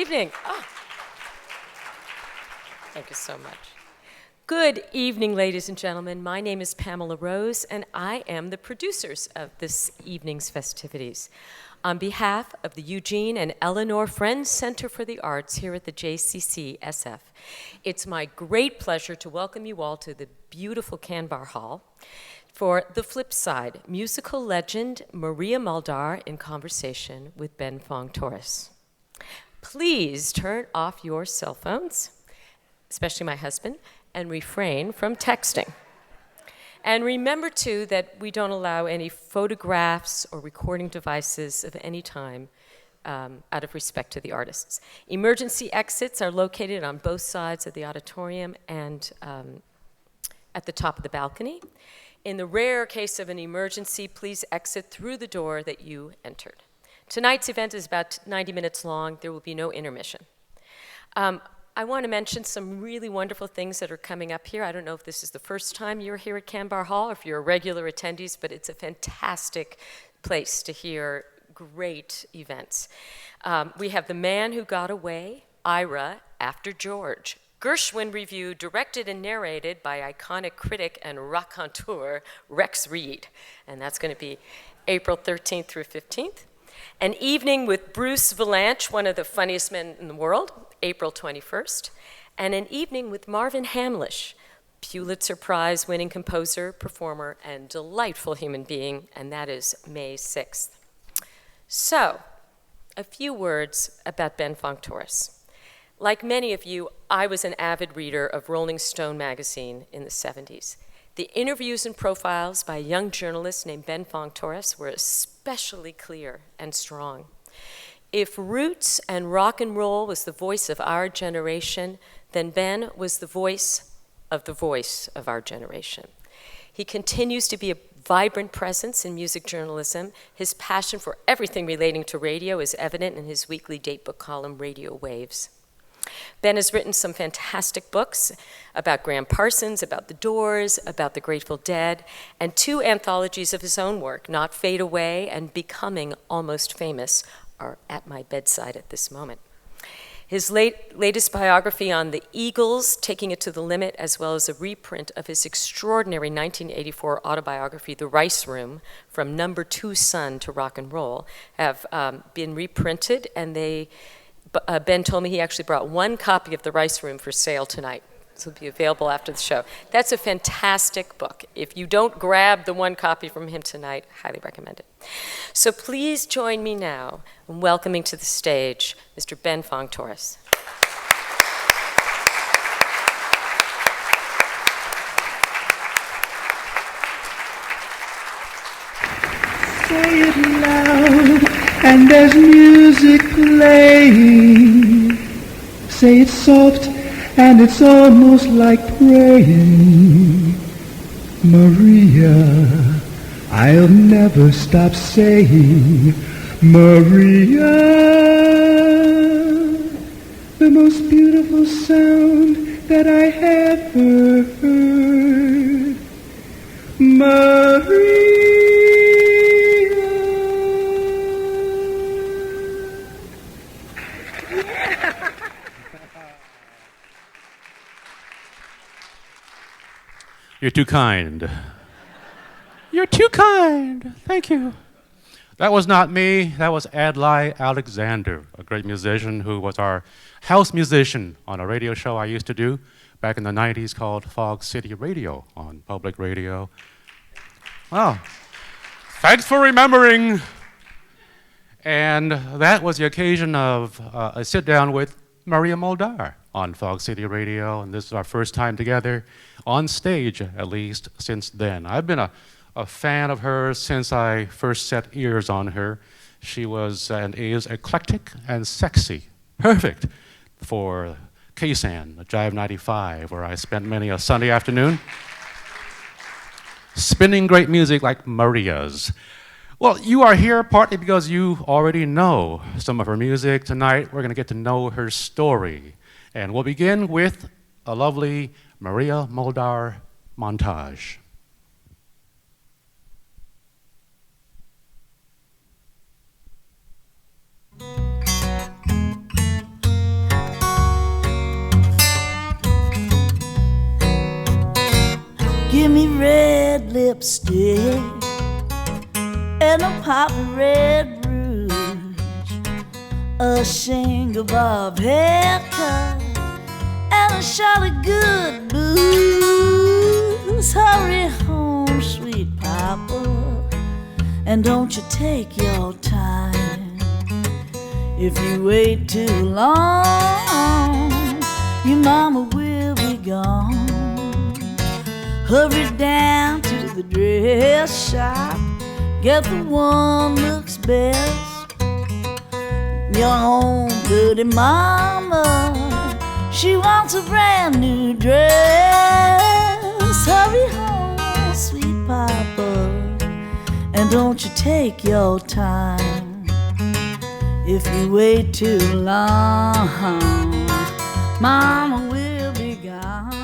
evening. Oh. Thank you so much. Good evening, ladies and gentlemen. My name is Pamela Rose, and I am the producers of this evening's festivities. On behalf of the Eugene and Eleanor Friends Center for the Arts here at the JCC SF, it's my great pleasure to welcome you all to the beautiful Canbar Hall for The Flip Side, musical legend Maria Muldaur in conversation with Ben Fong-Torres. Please turn off your cell phones, especially my husband, and refrain from texting. And remember, too, that we don't allow any photographs or recording devices of any time out of respect to the artists. Emergency exits are located on both sides of the auditorium and at the top of the balcony. In the rare case of an emergency, please exit through the door that you entered. Tonight's event is about 90 minutes long. There will be no intermission. I want to mention some really wonderful things that are coming up here. I don't know if this is the first time you're here at Canbar Hall or if you're regular attendees, but it's a fantastic place to hear great events. We have The Man Who Got Away, Ira, After George. Gershwin Review, directed and narrated by iconic critic and raconteur Rex Reed. And that's going to be April 13th through 15th. An Evening with Bruce Vilanch, one of the funniest men in the world, April 21st. And An Evening with Marvin Hamlish, Pulitzer Prize-winning composer, performer, and delightful human being, and that is May 6th. So, a few words about Ben Fong-Torres. Like many of you, I was an avid reader of Rolling Stone magazine in the 70s. The interviews and profiles by a young journalist named Ben Fong-Torres were especially clear and strong. If roots and rock and roll was the voice of our generation, then Ben was the voice of our generation. He continues to be a vibrant presence in music journalism. His passion for everything relating to radio is evident in his weekly datebook column, Radio Waves. Ben has written some fantastic books about Graham Parsons, about The Doors, about the Grateful Dead, and 2 anthologies of his own work, Not Fade Away and Becoming Almost Famous, are at my bedside at this moment. His latest biography on the Eagles, Taking It to the Limit, as well as a reprint of his extraordinary 1984 autobiography, The Rice Room, From Number 2 Son to Rock and Roll, have been reprinted, and Ben told me he actually brought 1 copy of The Rice Room for sale tonight. So it'll be available after the show. That's a fantastic book. If you don't grab the 1 copy from him tonight, highly recommend it. So please join me now in welcoming to the stage Mr. Ben Fong-Torres. Say it loud, and there's music playing. Say it soft, and it's almost like praying. Maria, I'll never stop saying Maria. The most beautiful sound that I ever heard. Maria. You're too kind. You're too kind. Thank you. That was not me. That was Adlai Alexander, a great musician who was our house musician on a radio show I used to do back in the 90s called Fog City Radio on public radio. Well, thanks for remembering. And that was the occasion of a sit-down with Maria Muldaur on Fog City Radio, and this is our first time together on stage, at least, since then. I've been a fan of hers since I first set ears on her. She was and is eclectic and sexy, perfect for KSAN, Jive 95, where I spent many a Sunday afternoon spinning great music like Maria's. Well, you are here partly because you already know some of her music. Tonight, we're going to get to know her story. And we'll begin with a lovely Maria Muldaur montage. Give me red lipstick and a pop of red rouge, a shingle bob haircut, and a shot of good booze. Hurry home, sweet papa, and don't you take your time. If you wait too long, your mama will be gone. Hurry down to the dress shop, get the one looks best. Your own pretty mama, she wants a brand new dress. Hurry home, sweet papa, and don't you take your time. If you wait too long, mama will be gone.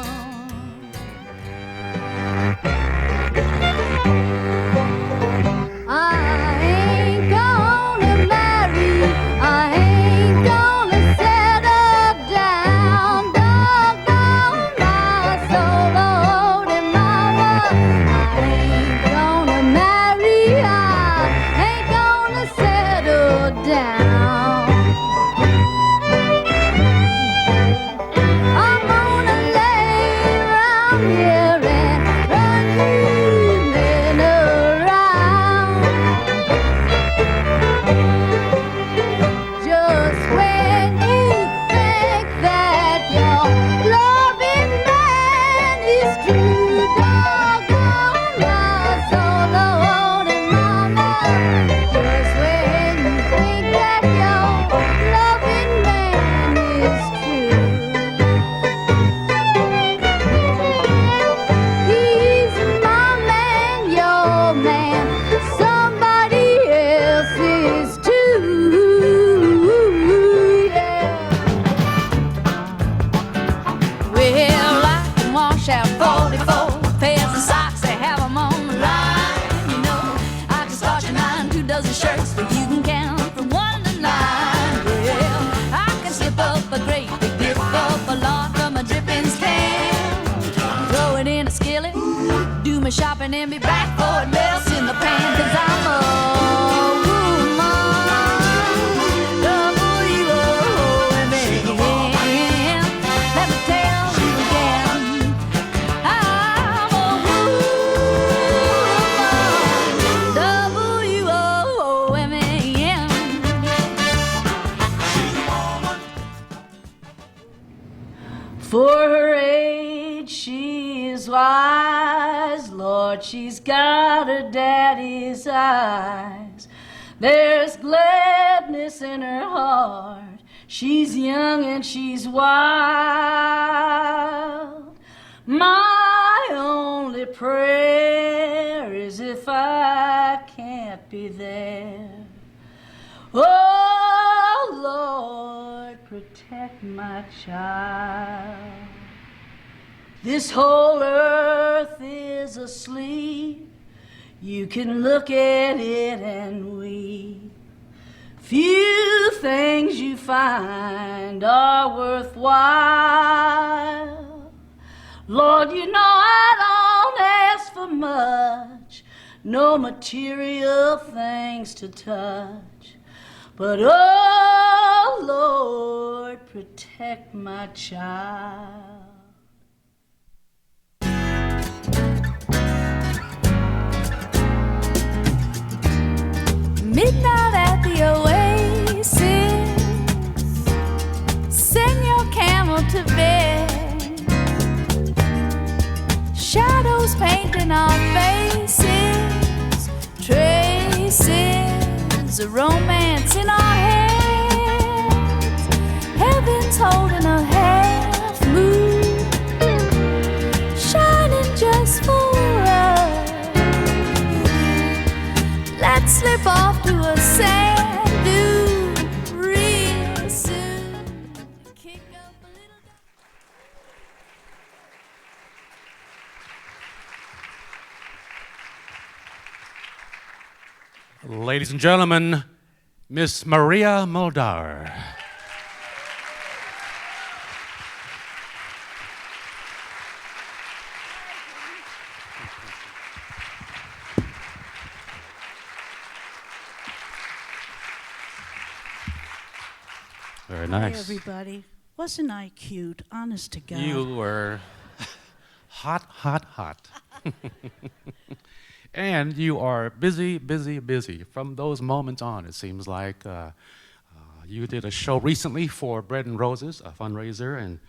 Shopping and be back for it else in the pan, 'cause I'm a woman, W-O-M-A-N. Let me tell you again, I'm a woman, W-O-M-A-N. For her age, she is wise. Lord, she's got her daddy's eyes. There's gladness in her heart. She's young and she's wild. My only prayer is if I can't be there, oh Lord, protect my child. This whole earth is asleep. You can look at it and weep. Few things you find are worthwhile. Lord, you know I don't ask for much, no material things to touch. But oh Lord, protect my child. Midnight at the oasis, send your camel to bed. Shadows painting our faces, traces of romance in our heads. Heaven's holding a half moon, shining just for us. Let's slip off to a sand dune real soon. Kick up a little. Ladies and gentlemen, Miss Maria Muldaur. Very Hi, nice. everybody. Wasn't I cute? Honest to God. You were hot, hot, hot. And you are busy, busy, busy. From those moments on, it seems like you did a show recently for Bread and Roses, a fundraiser, and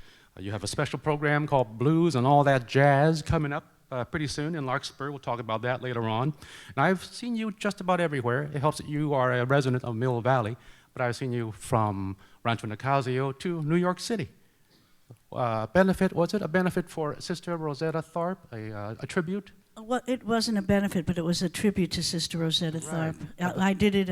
you have a special program called Blues and All That Jazz coming up pretty soon in Larkspur. We'll talk about that later on. And I've seen you just about everywhere. It helps that you are a resident of Mill Valley, but I've seen you from Rancho Nicasio to New York City. Was it a benefit for Sister Rosetta Tharpe, a tribute? Well, it wasn't a benefit, but it was a tribute to Sister Rosetta Tharpe. I did it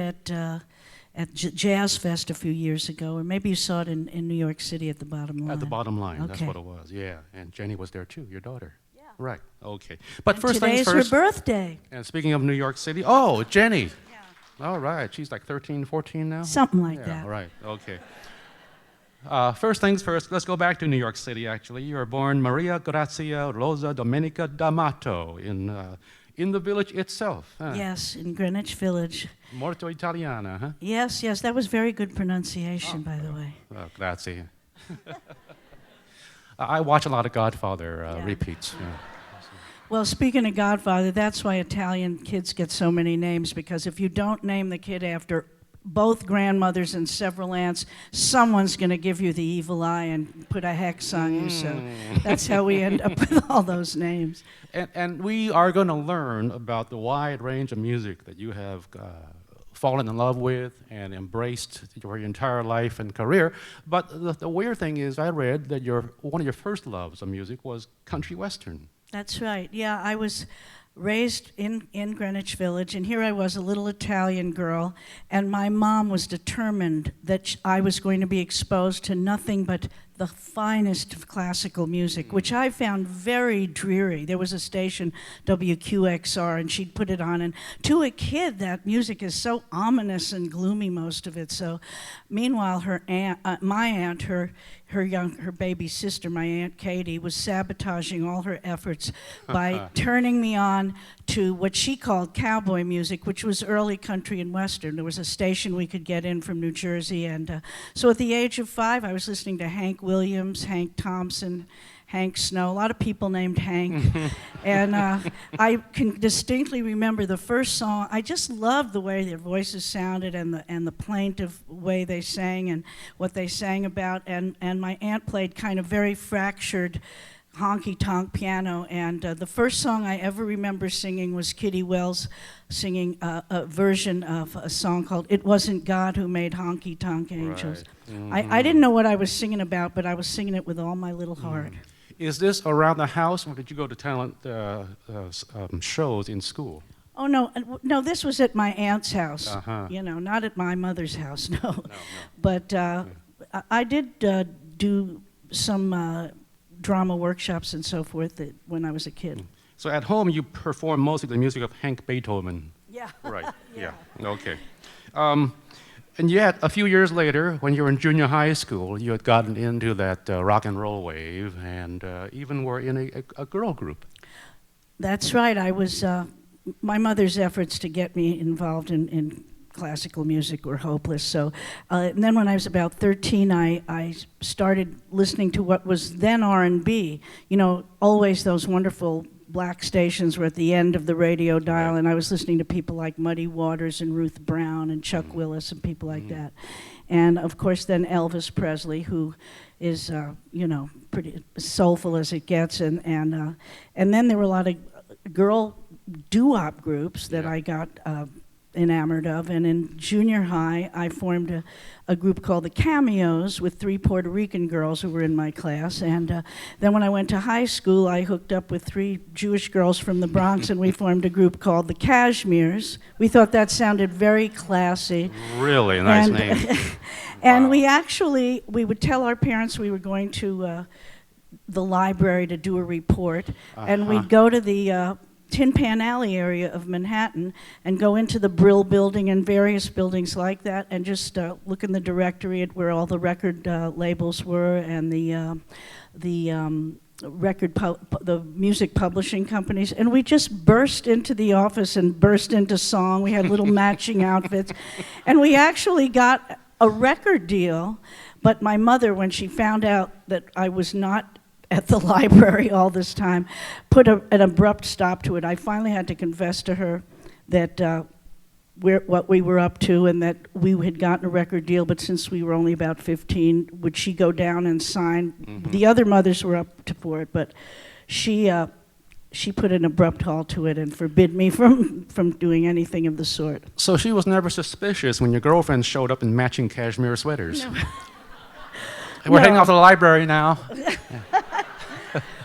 at Jazz Fest a few years ago, or maybe you saw it in New York City at the Bottom Line. At the Bottom Line, that's Okay. what it was, yeah. And Jenny was there too, your daughter. Yeah. Right, okay. But first Today's things first. her birthday. And speaking of New York City, oh, Jenny. Yeah. All right, she's like 13, 14 now? Something like Yeah, that. right, okay. First things first, let's go back to New York City, actually. You were born Maria Grazia Rosa Domenica D'Amato in the village itself. Huh? Yes, in Greenwich Village. Molto Italiana, huh? Yes, that was very good pronunciation, by the way. Oh, grazie. I watch a lot of Godfather repeats. Yeah. Well, speaking of Godfather, that's why Italian kids get so many names, because if you don't name the kid after both grandmothers and several aunts, someone's going to give you the evil eye and put a hex on you. So that's how we end up with all those names. And we are going to learn about the wide range of music that you have fallen in love with and embraced your entire life and career. But the weird thing is, I read that one of your first loves of music was country western. That's right. Yeah, I was raised in Greenwich Village, and here I was, a little Italian girl, and my mom was determined that I was going to be exposed to nothing but the finest of classical music, which I found very dreary. There was a station, WQXR, and she'd put it on, and to a kid, that music is so ominous and gloomy, most of it. So, meanwhile, her aunt, my aunt, her baby sister, my Aunt Katie, was sabotaging all her efforts by turning me on to what she called cowboy music, which was early country and western. There was a station we could get in from New Jersey, and so at the age of 5, I was listening to Hank Williams, Hank Thompson, Hank Snow, a lot of people named Hank. And I can distinctly remember the first song. I just loved the way their voices sounded and the plaintive way they sang and what they sang about. And my aunt played kind of very fractured honky-tonk piano. And the first song I ever remember singing was Kitty Wells singing a version of a song called It Wasn't God Who Made Honky-Tonk Angels. Right. Mm-hmm. I didn't know what I was singing about, but I was singing it with all my little heart. Is this around the house, or did you go to talent shows in school? Oh, no, this was at my aunt's house, Uh-huh. Not at my mother's house, no. But I did do some drama workshops and so forth when I was a kid. So at home, you perform mostly the music of Hank Beethoven. Yeah. Right, yeah, okay. And yet, a few years later, when you were in junior high school, you had gotten into that rock and roll wave and even were in a girl group. That's right. I was, my mother's efforts to get me involved in classical music were hopeless. So, and then when I was about 13, I started listening to what was then R&B. Always those wonderful black stations were at the end of the radio dial, and I was listening to people like Muddy Waters and Ruth Brown and Chuck Willis and people like that. And of course then Elvis Presley, who is, pretty soulful as it gets. And then there were a lot of girl doo-wop groups that I got enamored of. And in junior high, I formed a group called the Cameos with 3 Puerto Rican girls who were in my class. And then when I went to high school, I hooked up with 3 Jewish girls from the Bronx, and we formed a group called the Cashmeres. We thought that sounded very classy. Really nice name. And Wow. we would tell our parents we were going to the library to do a report, and we'd go to the Tin Pan Alley area of Manhattan and go into the Brill Building and various buildings like that and just look in the directory at where all the record labels were and the music publishing companies, and we just burst into the office and burst into song. We had little matching outfits, and we actually got a record deal But my mother, when she found out that I was not at the library all this time, put an abrupt stop to it. I finally had to confess to her that what we were up to and that we had gotten a record deal, but since we were only about 15, would she go down and sign? Mm-hmm. The other mothers were up for it, but she put an abrupt halt to it and forbid me from doing anything of the sort. So she was never suspicious when your girlfriend showed up in matching cashmere sweaters? No. We're heading off to the library now.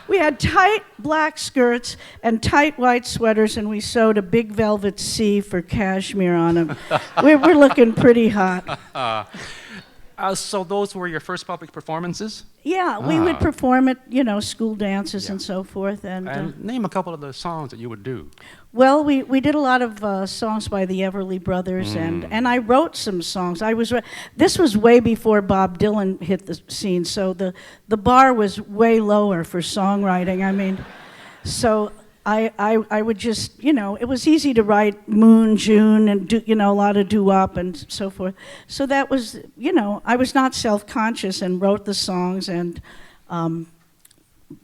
We had tight black skirts and tight white sweaters, and we sewed a big velvet C for cashmere on them. we were looking pretty hot. So those were your first public performances? Yeah, we would perform at, school dances and so forth. And name a couple of the songs that you would do. Well, we did a lot of songs by the Everly Brothers, and I wrote some songs. This was way before Bob Dylan hit the scene, so the bar was way lower for songwriting. I mean, so I would just, it was easy to write Moon, June, and do, a lot of doo-wop and so forth. So that was, I was not self-conscious and wrote the songs, and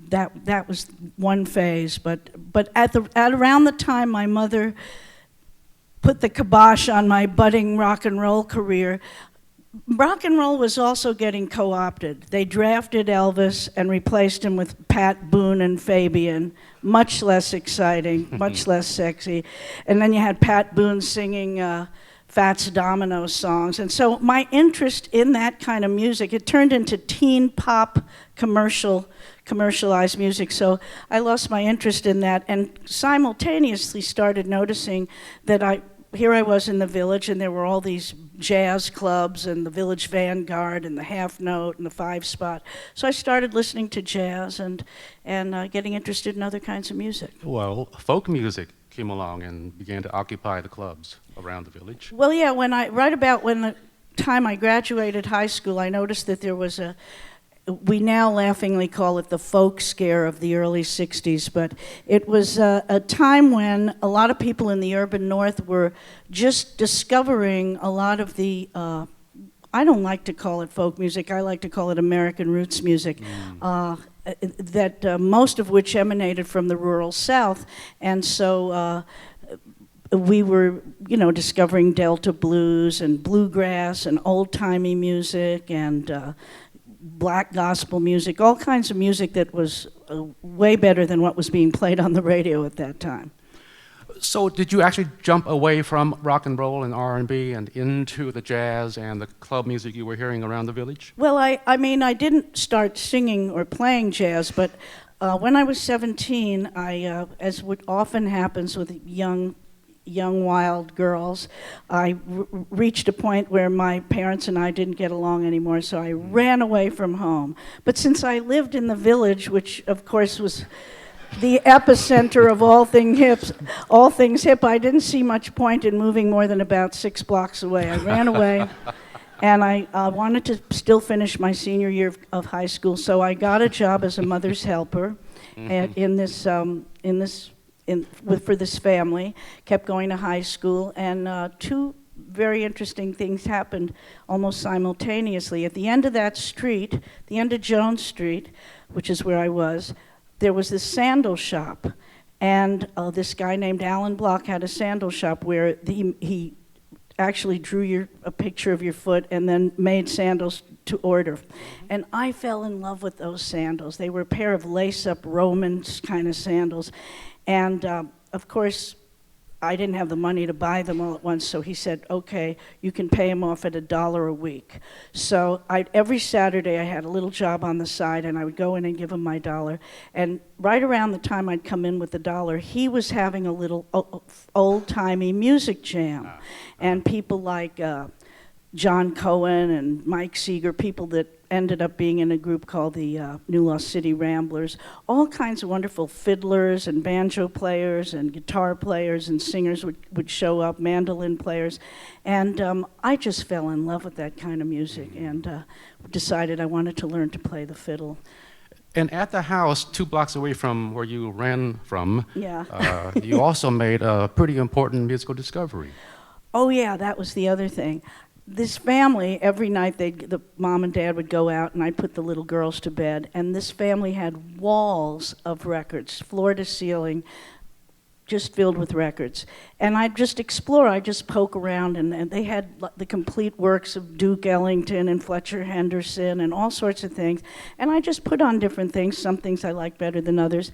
that was one phase. But at around the time my mother put the kibosh on my budding rock and roll career, rock and roll was also getting co-opted. They drafted Elvis and replaced him with Pat Boone and Fabian, much less exciting, much less sexy. And then you had Pat Boone singing Fats Domino songs. And so my interest in that kind of music, it turned into teen pop commercialized music. So I lost my interest in that and simultaneously started noticing that here I was in the Village, and there were all these jazz clubs and the Village Vanguard and the Half Note and the Five Spot. So I started listening to jazz and getting interested in other kinds of music. Well, folk music came along and began to occupy the clubs around the Village. Well, yeah, right about when the time I graduated high school, I noticed that there was we now laughingly call it the folk scare of the early 60s, but it was a time when a lot of people in the urban north were just discovering a lot of the, I don't like to call it folk music, I like to call it American roots music, that most of which emanated from the rural South. And so we were, discovering Delta blues and bluegrass and old-timey music and black gospel music, all kinds of music that was way better than what was being played on the radio at that time. So did you actually jump away from rock and roll and R&B and into the jazz and the club music you were hearing around the Village? Well, I mean, I didn't start singing or playing jazz, but when I was 17, as what often happens with young wild girls, I reached a point where my parents and I didn't get along anymore, so I ran away from home. But since I lived in the Village, which of course was the epicenter of all things hip, I didn't see much point in moving more than about 6 blocks away. I ran away, and I wanted to still finish my senior year of high school, so I got a job as a mother's helper for this family, kept going to high school, and two very interesting things happened almost simultaneously. At the end of that street, the end of Jones Street, which is where I was, there was this sandal shop, and this guy named Alan Block had a sandal shop where he actually drew a picture of your foot and then made sandals to order. And I fell in love with those sandals. They were a pair of lace-up Roman kind of sandals. And of course, I didn't have the money to buy them all at once, so he said, okay, you can pay him off at $1 a week. So every Saturday I had a little job on the side, and I would go in and give him my $1. And right around the time I'd come in with the $1, he was having a little old-timey music jam. And people like John Cohen and Mike Seeger, people that ended up being in a group called the New Lost City Ramblers, all kinds of wonderful fiddlers and banjo players and guitar players and singers would show up, mandolin players, and I just fell in love with that kind of music and decided I wanted to learn to play the fiddle. And at the house 2 blocks away from where you ran from, you also made a pretty important musical discovery. Oh yeah, that was the other thing. this family, every night the mom and dad would go out and I'd put the little girls to bed, and this family had walls of records, floor to ceiling, just filled with records. And I'd just explore, I'd just poke around, and they had the complete works of Duke Ellington and Fletcher Henderson and all sorts of things. And I just put on different things, some things I like better than others.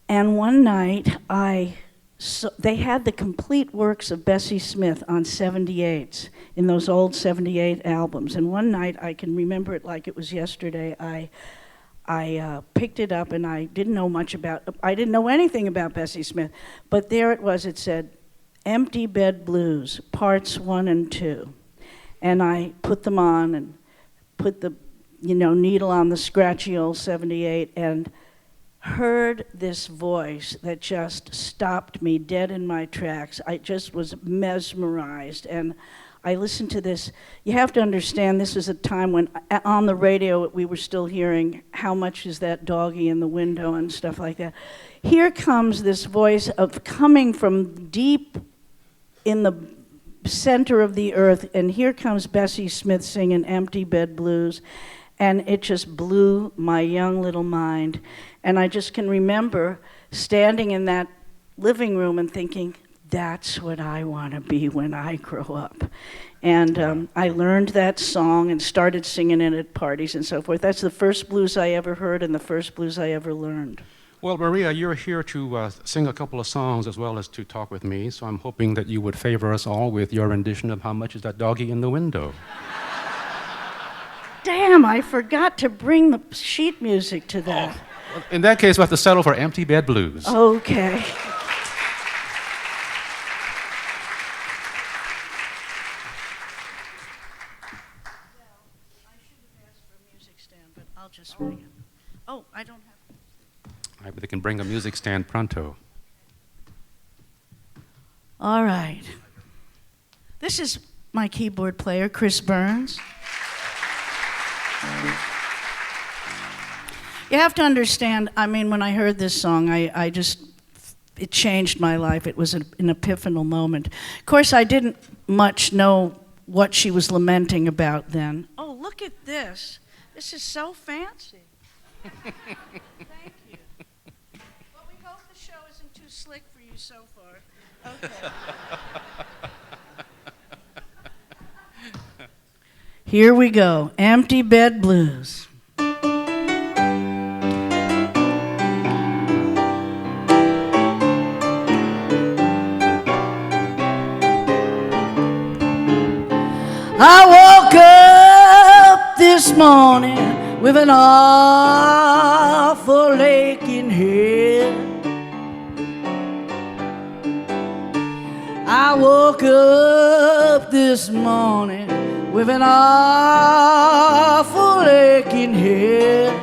And one night, they had the complete works of Bessie Smith on 78s, in those old 78 albums. And one night, I can remember it like it was yesterday, I picked it up, and I didn't know anything about Bessie Smith, but there it was. It said, Empty Bed Blues, Parts 1 and 2. And I put them on and put the, needle on the scratchy old 78 and heard this voice that just stopped me dead in my tracks. I just was mesmerized, and I listened to this. You have to understand, this was a time when on the radio we were still hearing How Much Is That Doggy in the Window and stuff like that. Here comes this voice coming from deep in the center of the earth, and here comes Bessie Smith singing Empty Bed Blues, and it just blew my young little mind. And I just can remember standing in that living room and thinking, that's what I want to be when I grow up. And I learned that song and started singing it at parties and so forth. That's the first blues I ever heard and the first blues I ever learned. Well, Maria, you're here to sing a couple of songs as well as to talk with me, so I'm hoping that you would favor us all with your rendition of How Much Is That Doggy in the Window? Damn, I forgot to bring the sheet music to that. Oh. In that case, we'll have to settle for Empty Bed Blues. Okay. I'll just bring it. Oh, I don't have. They can bring a music stand pronto. All right. This is my keyboard player, Chris Burns. You have to understand, when I heard this song, it changed my life. It was an epiphanal moment. Of course, I didn't much know what she was lamenting about then. Oh, look at this. This is so fancy. Thank you. Well, we hope the show isn't too slick for you so far. Okay. Here we go. Empty Bed Blues. I woke up this morning with an awful aching head. I woke up this morning with an awful aching head.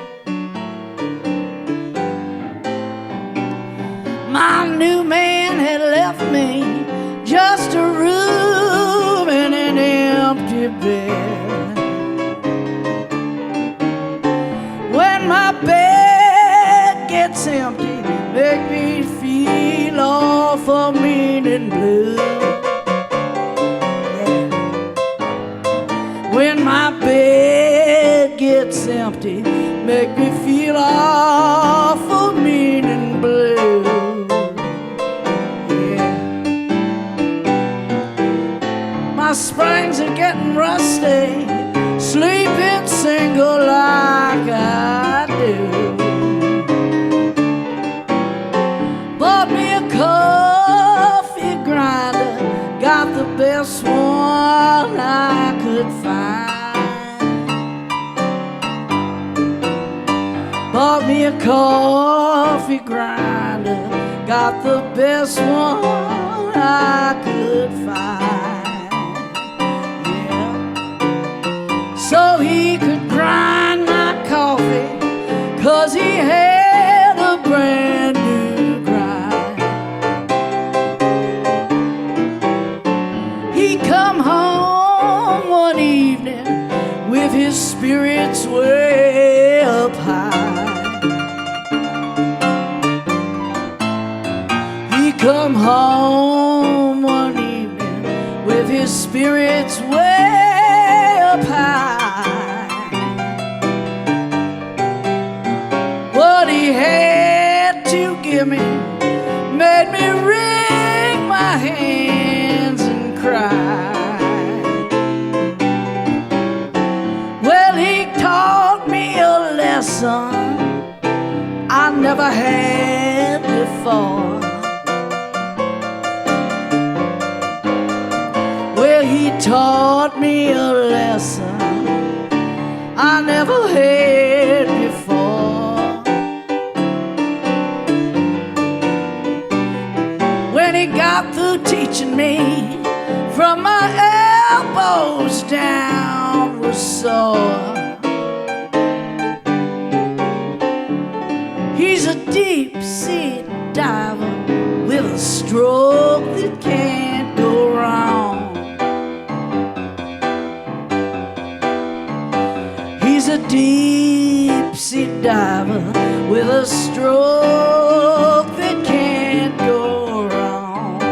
My new man had left me just a room and an empty bed. When my bed gets empty, make me feel awful mean and blue. Yeah. When my bed gets empty, make me feel awful mean and blue. My springs are getting rusty, sleeping single like I do. Bought me a coffee grinder, got the best one I could find. Bought me a coffee grinder, got the best one I could find. So he could grind my coffee, 'cause he had a brand new grind. He come home one evening with his spirits way up high. He come home one evening with his spirits way before. Well, he taught me a lesson I never had before. When he got through teaching me, from my elbows down was sore. He's a deep sea diver with a stroke that can't go wrong. He's a deep sea diver with a stroke that can't go wrong.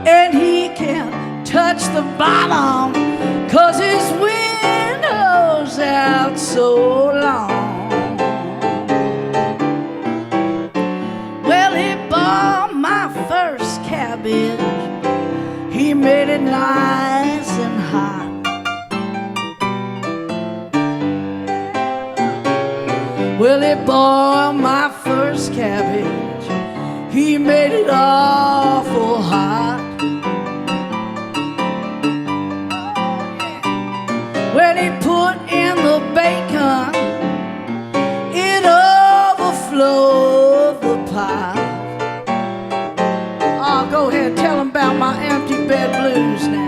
And he can't touch the bottom 'cause his window's out so long. Well, he bought my first cabbage. He made it nice and hot. Well, he bought my first cabbage. He made it awful hot. When he put in the bacon, it overflowed the pot. Oh, go ahead, tell him about my empty bed blues now.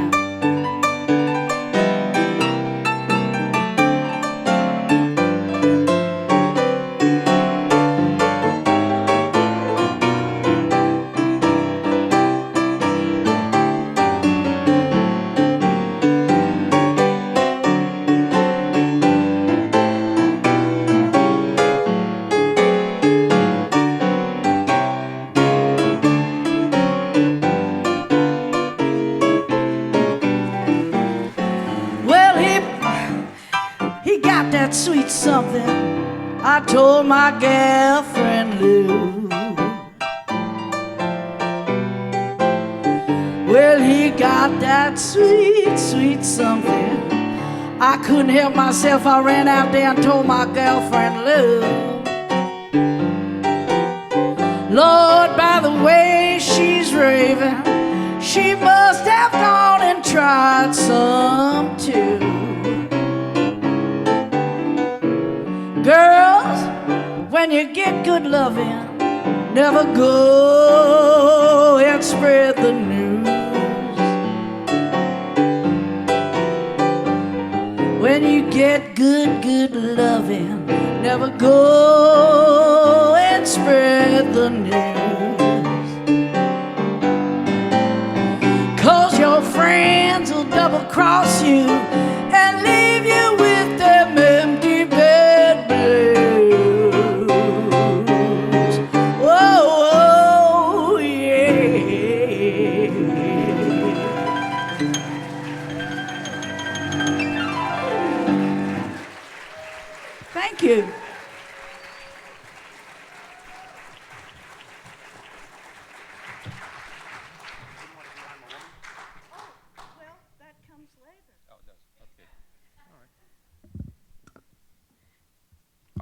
Sweet something I told my girlfriend Lou. Well, he got that sweet, sweet something. I couldn't help myself. I ran out there and told my girlfriend Lou. Lord, by the way she's raving, she must have gone and tried some too. Girls, when you get good loving, never go and spread the news. When you get good, good loving, never go and spread the news. 'Cause your friends will double cross you and leave you with them empty bed blues. Whoa, whoa, yeah. Thank you.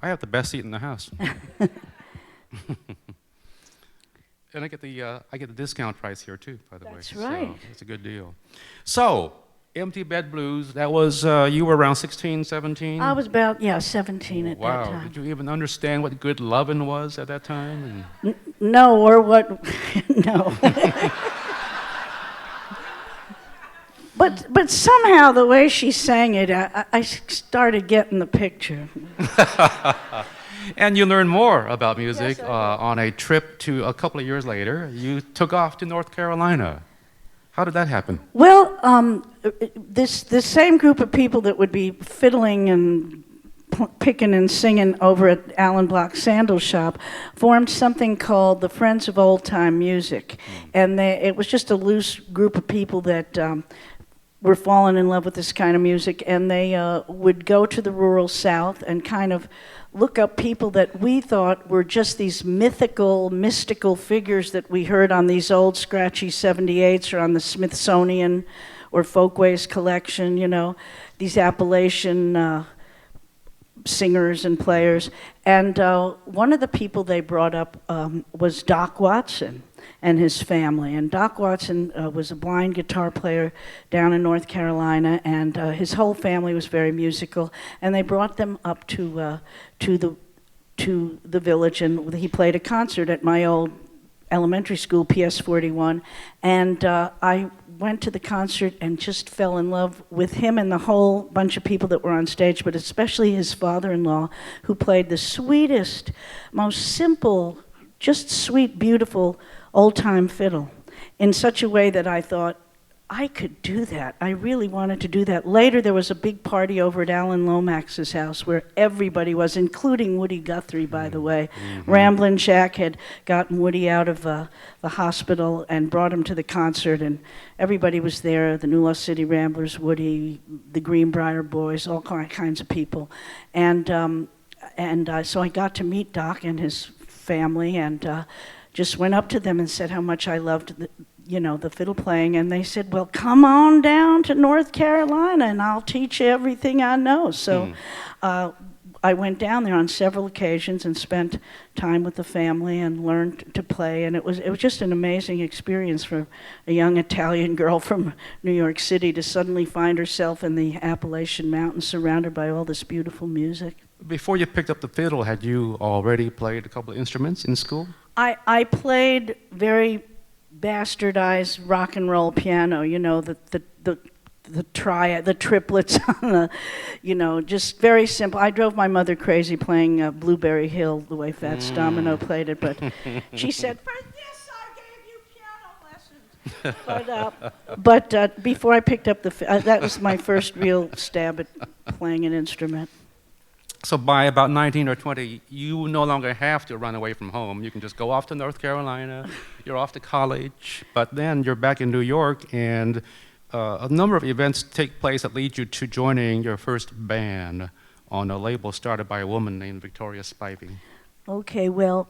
I have the best seat in the house. And I get the discount price here too, by the way. That's right. So it's a good deal. So, Empty Bed Blues, that was, you were around 16, 17? I was about, 17 at that Wow, time. did you even understand what good lovin' was at that time? No, or what, no. But somehow the way she sang it, I started getting the picture. And you learned more about music Yes, on a trip to a couple of years later. You took off to North Carolina. How did that happen? Well, this same group of people that would be fiddling and picking and singing over at Alan Block's sandal shop formed something called the Friends of Old Time Music. And it was just a loose group of people that were falling in love with this kind of music, and they would go to the rural South and kind of look up people that we thought were just these mystical figures that we heard on these old scratchy 78s or on the Smithsonian or Folkways collection, these Appalachian singers and players. And one of the people they brought up was Doc Watson and his family. And Doc Watson was a blind guitar player down in North Carolina, and his whole family was very musical. And they brought them up to the village, and he played a concert at my old elementary school, PS 41, and I went to the concert and just fell in love with him and the whole bunch of people that were on stage, but especially his father-in-law, who played the sweetest, most simple, just sweet, beautiful old-time fiddle in such a way that I thought, I could do that. I really wanted to do that. Later, there was a big party over at Alan Lomax's house where everybody was, including Woody Guthrie, by the way. Ramblin' Jack had gotten Woody out of the hospital and brought him to the concert, and everybody was there, the New Lost City Ramblers, Woody, the Greenbrier Boys, all kinds of people. And so I got to meet Doc and his family, and just went up to them and said how much I loved the fiddle playing, and they said, well, come on down to North Carolina and I'll teach you everything I know. So I went down there on several occasions and spent time with the family and learned to play, and it was just an amazing experience for a young Italian girl from New York City to suddenly find herself in the Appalachian Mountains surrounded by all this beautiful music. Before you picked up the fiddle, had you already played a couple of instruments in school? I played very bastardized rock and roll piano, the triad, the triplets on the, just very simple. I drove my mother crazy playing Blueberry Hill the way Fats Domino played it, but she said, for this I gave you piano lessons. But before I picked up that was my first real stab at playing an instrument. So by about 19 or 20, you no longer have to run away from home. You can just go off to North Carolina, you're off to college, but then you're back in New York, and a number of events take place that lead you to joining your first band on a label started by a woman named Victoria Spivey. Okay, well,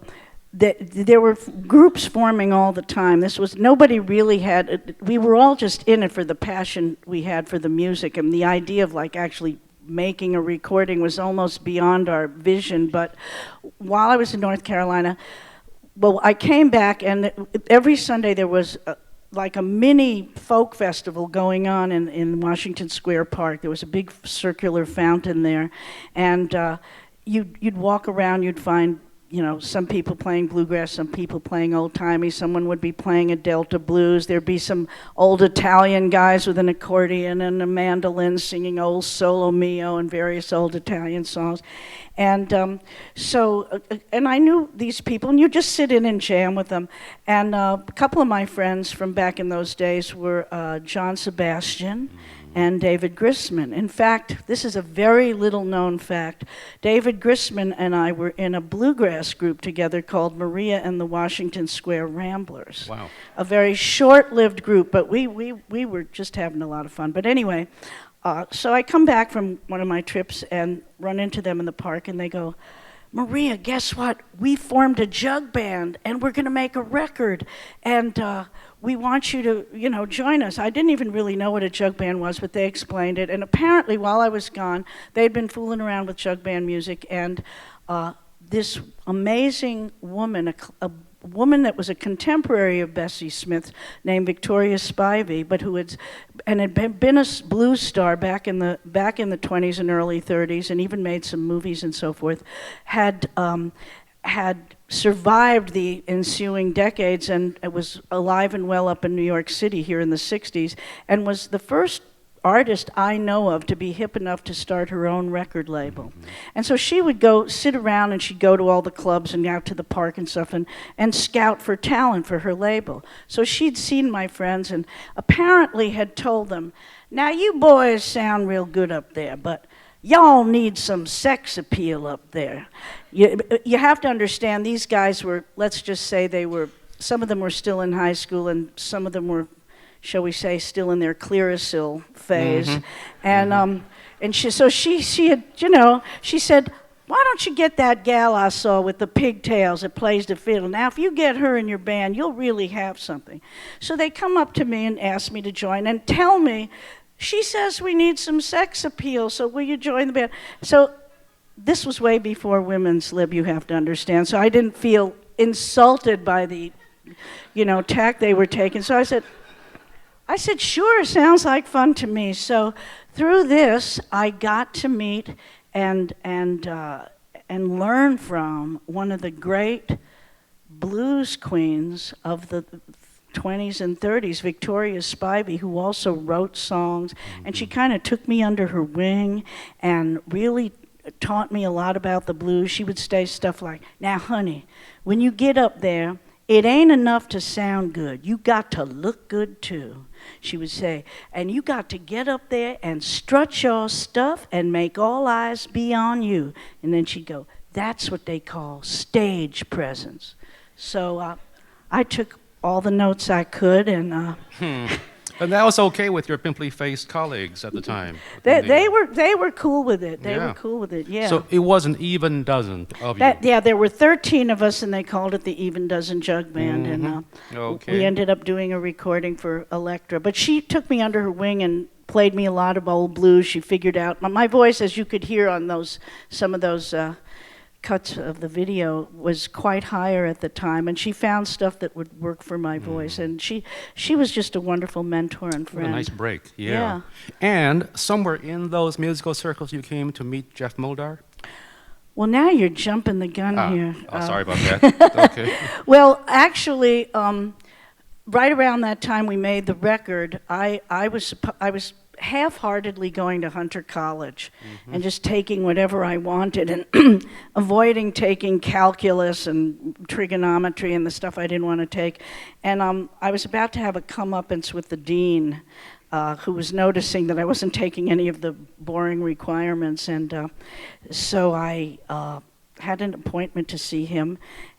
there were groups forming all the time. Nobody really had, we were all just in it for the passion we had for the music, and the idea of actually making a recording was almost beyond our vision. But while I was in North Carolina, I came back, and every Sunday there was a mini folk festival going on in Washington Square Park. There was a big circular fountain there, and you'd walk around, you'd find some people playing bluegrass, some people playing old-timey, someone would be playing a Delta blues, there'd be some old Italian guys with an accordion and a mandolin singing old Solo Mio and various old Italian songs. And and I knew these people, and you just sit in and jam with them. And a couple of my friends from back in those days were John Sebastian and David Grisman. In fact, this is a very little known fact. David Grisman and I were in a bluegrass group together called Maria and the Washington Square Ramblers. Wow. A very short-lived group, but we were just having a lot of fun. But anyway, so I come back from one of my trips and run into them in the park, and they go, Maria, guess what? We formed a jug band, and we're going to make a record, and we want you to, join us. I didn't even really know what a jug band was, but they explained it. And apparently, while I was gone, they'd been fooling around with jug band music, and this amazing woman, a woman that was a contemporary of Bessie Smith, named Victoria Spivey, but who had been a blues star back in the 20s and early 30s, and even made some movies and so forth, had survived the ensuing decades, and it was alive and well up in New York City here in the 60s, and was the first artist I know of to be hip enough to start her own record label. And so she would go sit around, and she'd go to all the clubs and out to the park and stuff, and scout for talent for her label. So she'd seen my friends and apparently had told them, now you boys sound real good up there, but y'all need some sex appeal up there. You have to understand, these guys were, let's just say some of them were still in high school, and some of them were, shall we say, still in their Clearasil phase. And she had, she said, why don't you get that gal I saw with the pigtails that plays the fiddle? Now, if you get her in your band, you'll really have something. So they come up to me and ask me to join and tell me, she says we need some sex appeal, so will you join the band? So this was way before women's lib, you have to understand. So I didn't feel insulted by the, tack they were taking. So I said, sure, sounds like fun to me. So through this, I got to meet and learn from one of the great blues queens of the 20s and 30s, Victoria Spivey, who also wrote songs, and she kind of took me under her wing and really taught me a lot about the blues. She would say stuff like, now, honey, when you get up there, it ain't enough to sound good. You got to look good, too, she would say. And you got to get up there and strut your stuff and make all eyes be on you. And then she'd go, that's what they call stage presence. So I took all the notes I could, and And that was okay with your pimply-faced colleagues at the time. they were cool with it. They were cool with it. Yeah. So it was an even dozen of you. Yeah, there were 13 of us, and they called it the Even Dozen Jug Band, and we ended up doing a recording for Elektra. But she took me under her wing and played me a lot of old blues. She figured out my voice, as you could hear on some of those cuts of the video, was quite higher at the time, and she found stuff that would work for my voice, and she was just a wonderful mentor and friend. What a nice break, yeah. And somewhere in those musical circles you came to meet Jeff Muldaur? Well, now you're jumping the gun here. Sorry about that. Okay. Well, actually, right around that time we made the record, I was half-heartedly going to Hunter College and just taking whatever I wanted and avoiding taking calculus and trigonometry and the stuff I didn't want to take. And I was about to have a comeuppance with the dean, who was noticing that I wasn't taking any of the boring requirements. And so I had an appointment to see him.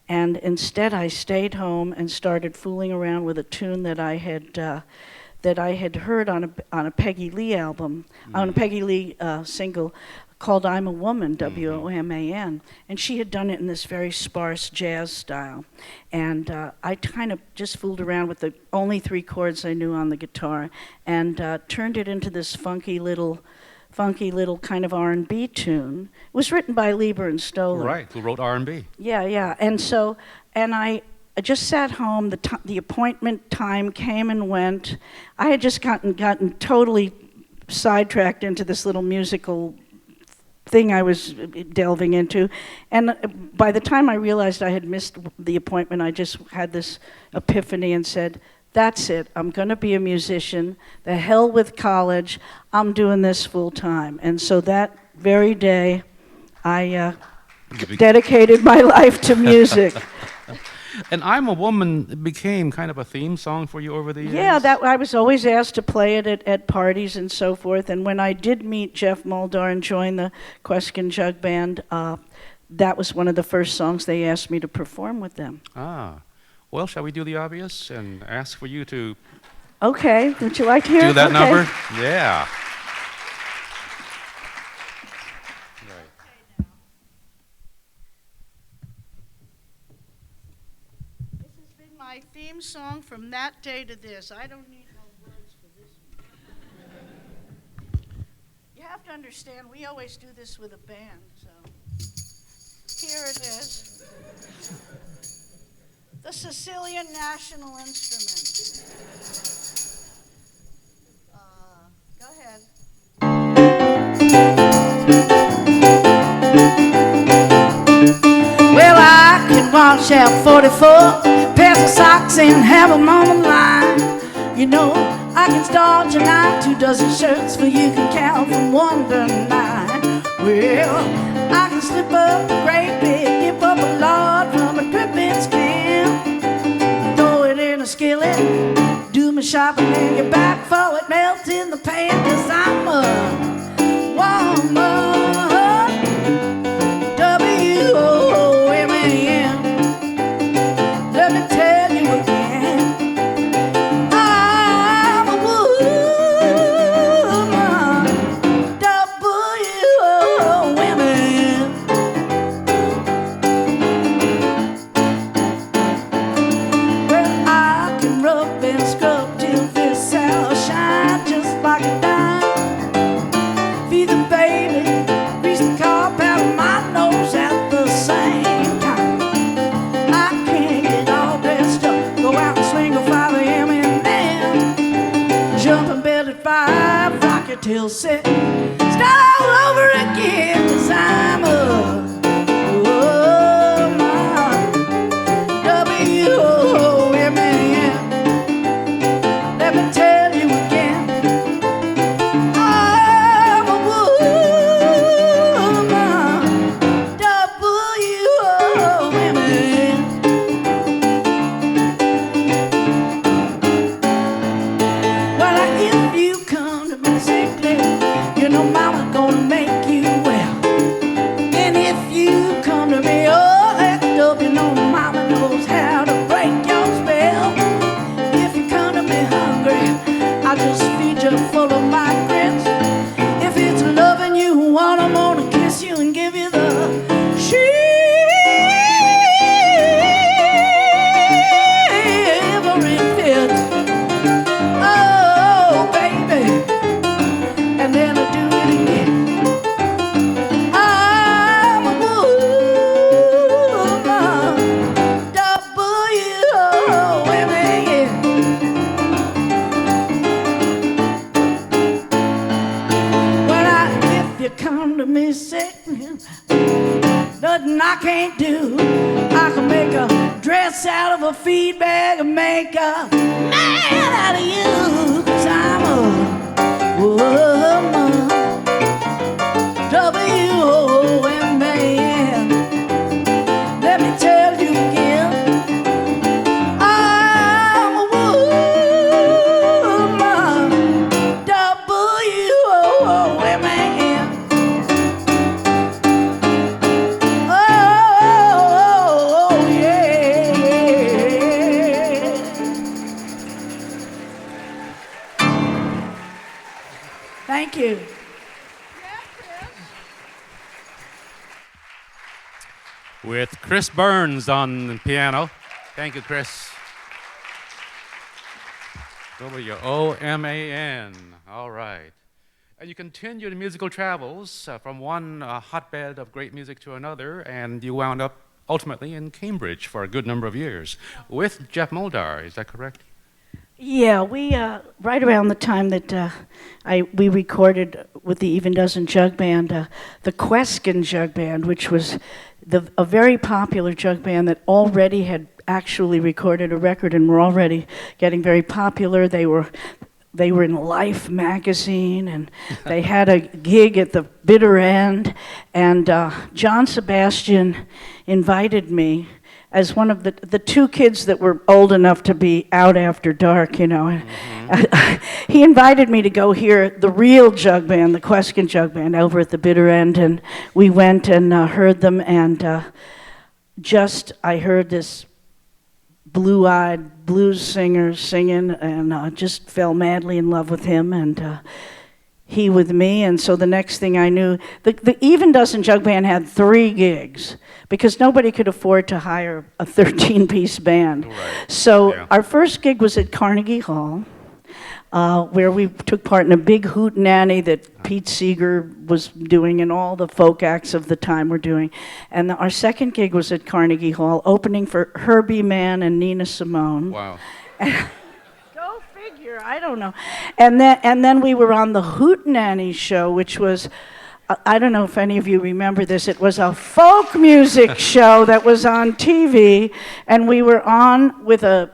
And instead I stayed home and started fooling around with a tune that I had heard on a Peggy Lee album, on a Peggy Lee single called I'm a Woman, W-O-M-A-N. And she had done it in this very sparse jazz style. And I kind of just fooled around with the only 3 chords I knew on the guitar and turned it into this funky little kind of R&B tune. It was written by Lieber and Stoller. Right, who wrote R&B. Yeah. And I just sat home. The appointment time came and went. I had just gotten totally sidetracked into this little musical thing I was delving into. And by the time I realized I had missed the appointment, I just had this epiphany and said, that's it. I'm going to be a musician. The hell with college. I'm doing this full time. And so that very day, I dedicated my life to music. And I'm a Woman became kind of a theme song for you over the years? Yeah, I was always asked to play it at parties and so forth. And when I did meet Jeff Muldaur and join the Queskin Jug Band, that was one of the first songs they asked me to perform with them. Well, shall we do the obvious and ask for you to... Okay, would you like to hear do it? that number? Yeah. My theme song from that day to this. I don't need no words for this one. You have to understand, we always do this with a band, so here it is. The Sicilian National Instrument. Go ahead. Well, I can wash out 44 pairs of socks and have them on the line. You know, I can start July 2 dozen shirts for you can count from 1 to 9. Well, I can slip up a great big, dip up a lot from a dripping can, throw it in a skillet, do my shopping and get back for it melts in the pan, 'cause I'm a woman. till 6. Start all over again, 'cause I'm a W-O-M-A-N. Let me tell you again, I'm a woman, W-O-M-A-N. Well, if you come to me sickly, you know mama's gonna make you well. And if you come to me all act up, you know mama knows how to break your spell. If you come to me hungry, I'll just feed you full of my grits. If it's loving you want, I'm gonna kiss you and give you the shivering fits. Oh, baby, and then I do it again. I'm a woman, W-O-M-A-N. Well, if you come to me sick, nothing I can't do. I can make a dress out of a feed bag and make a man out of you, 'cause I'm a woman, W-O-M-A-N. Let me tell you again, I'm a woman, W-O-M-A-N. Oh, yeah. Thank you. With Chris Burns on the piano. Thank you, Chris. W-O-M-A-N. All right. And you continued musical travels from one hotbed of great music to another, and you wound up ultimately in Cambridge for a good number of years with Jeff Muldaur. Is that correct? Yeah, we right around the time that we recorded with the Even Dozen Jug Band, the Queskin Jug Band, which was a very popular jug band that already had actually recorded a record and were already getting very popular. They were in Life magazine, and they had a gig at the bitter end, and John Sebastian invited me as one of the two kids that were old enough to be out after dark, you know. Mm-hmm. He invited me to go hear the real jug band, the Queskin Jug Band, over at the bitter end, and we went and heard them, and I heard this blue-eyed blues singer singing, and just fell madly in love with him, and he with me, and so the next thing I knew, the Even Dozen Jug Band had 3 gigs, because nobody could afford to hire a 13-piece band. Right. So Yeah. our first gig was at Carnegie Hall, where we took part in a big hootenanny that Pete Seeger was doing and all the folk acts of the time were doing. And our second gig was at Carnegie Hall, opening for Herbie Mann and Nina Simone. Wow. Go figure, I don't know. And then we were on the Hootenanny show, which was, I don't know if any of you remember this, it was a folk music show that was on TV, and we were on with the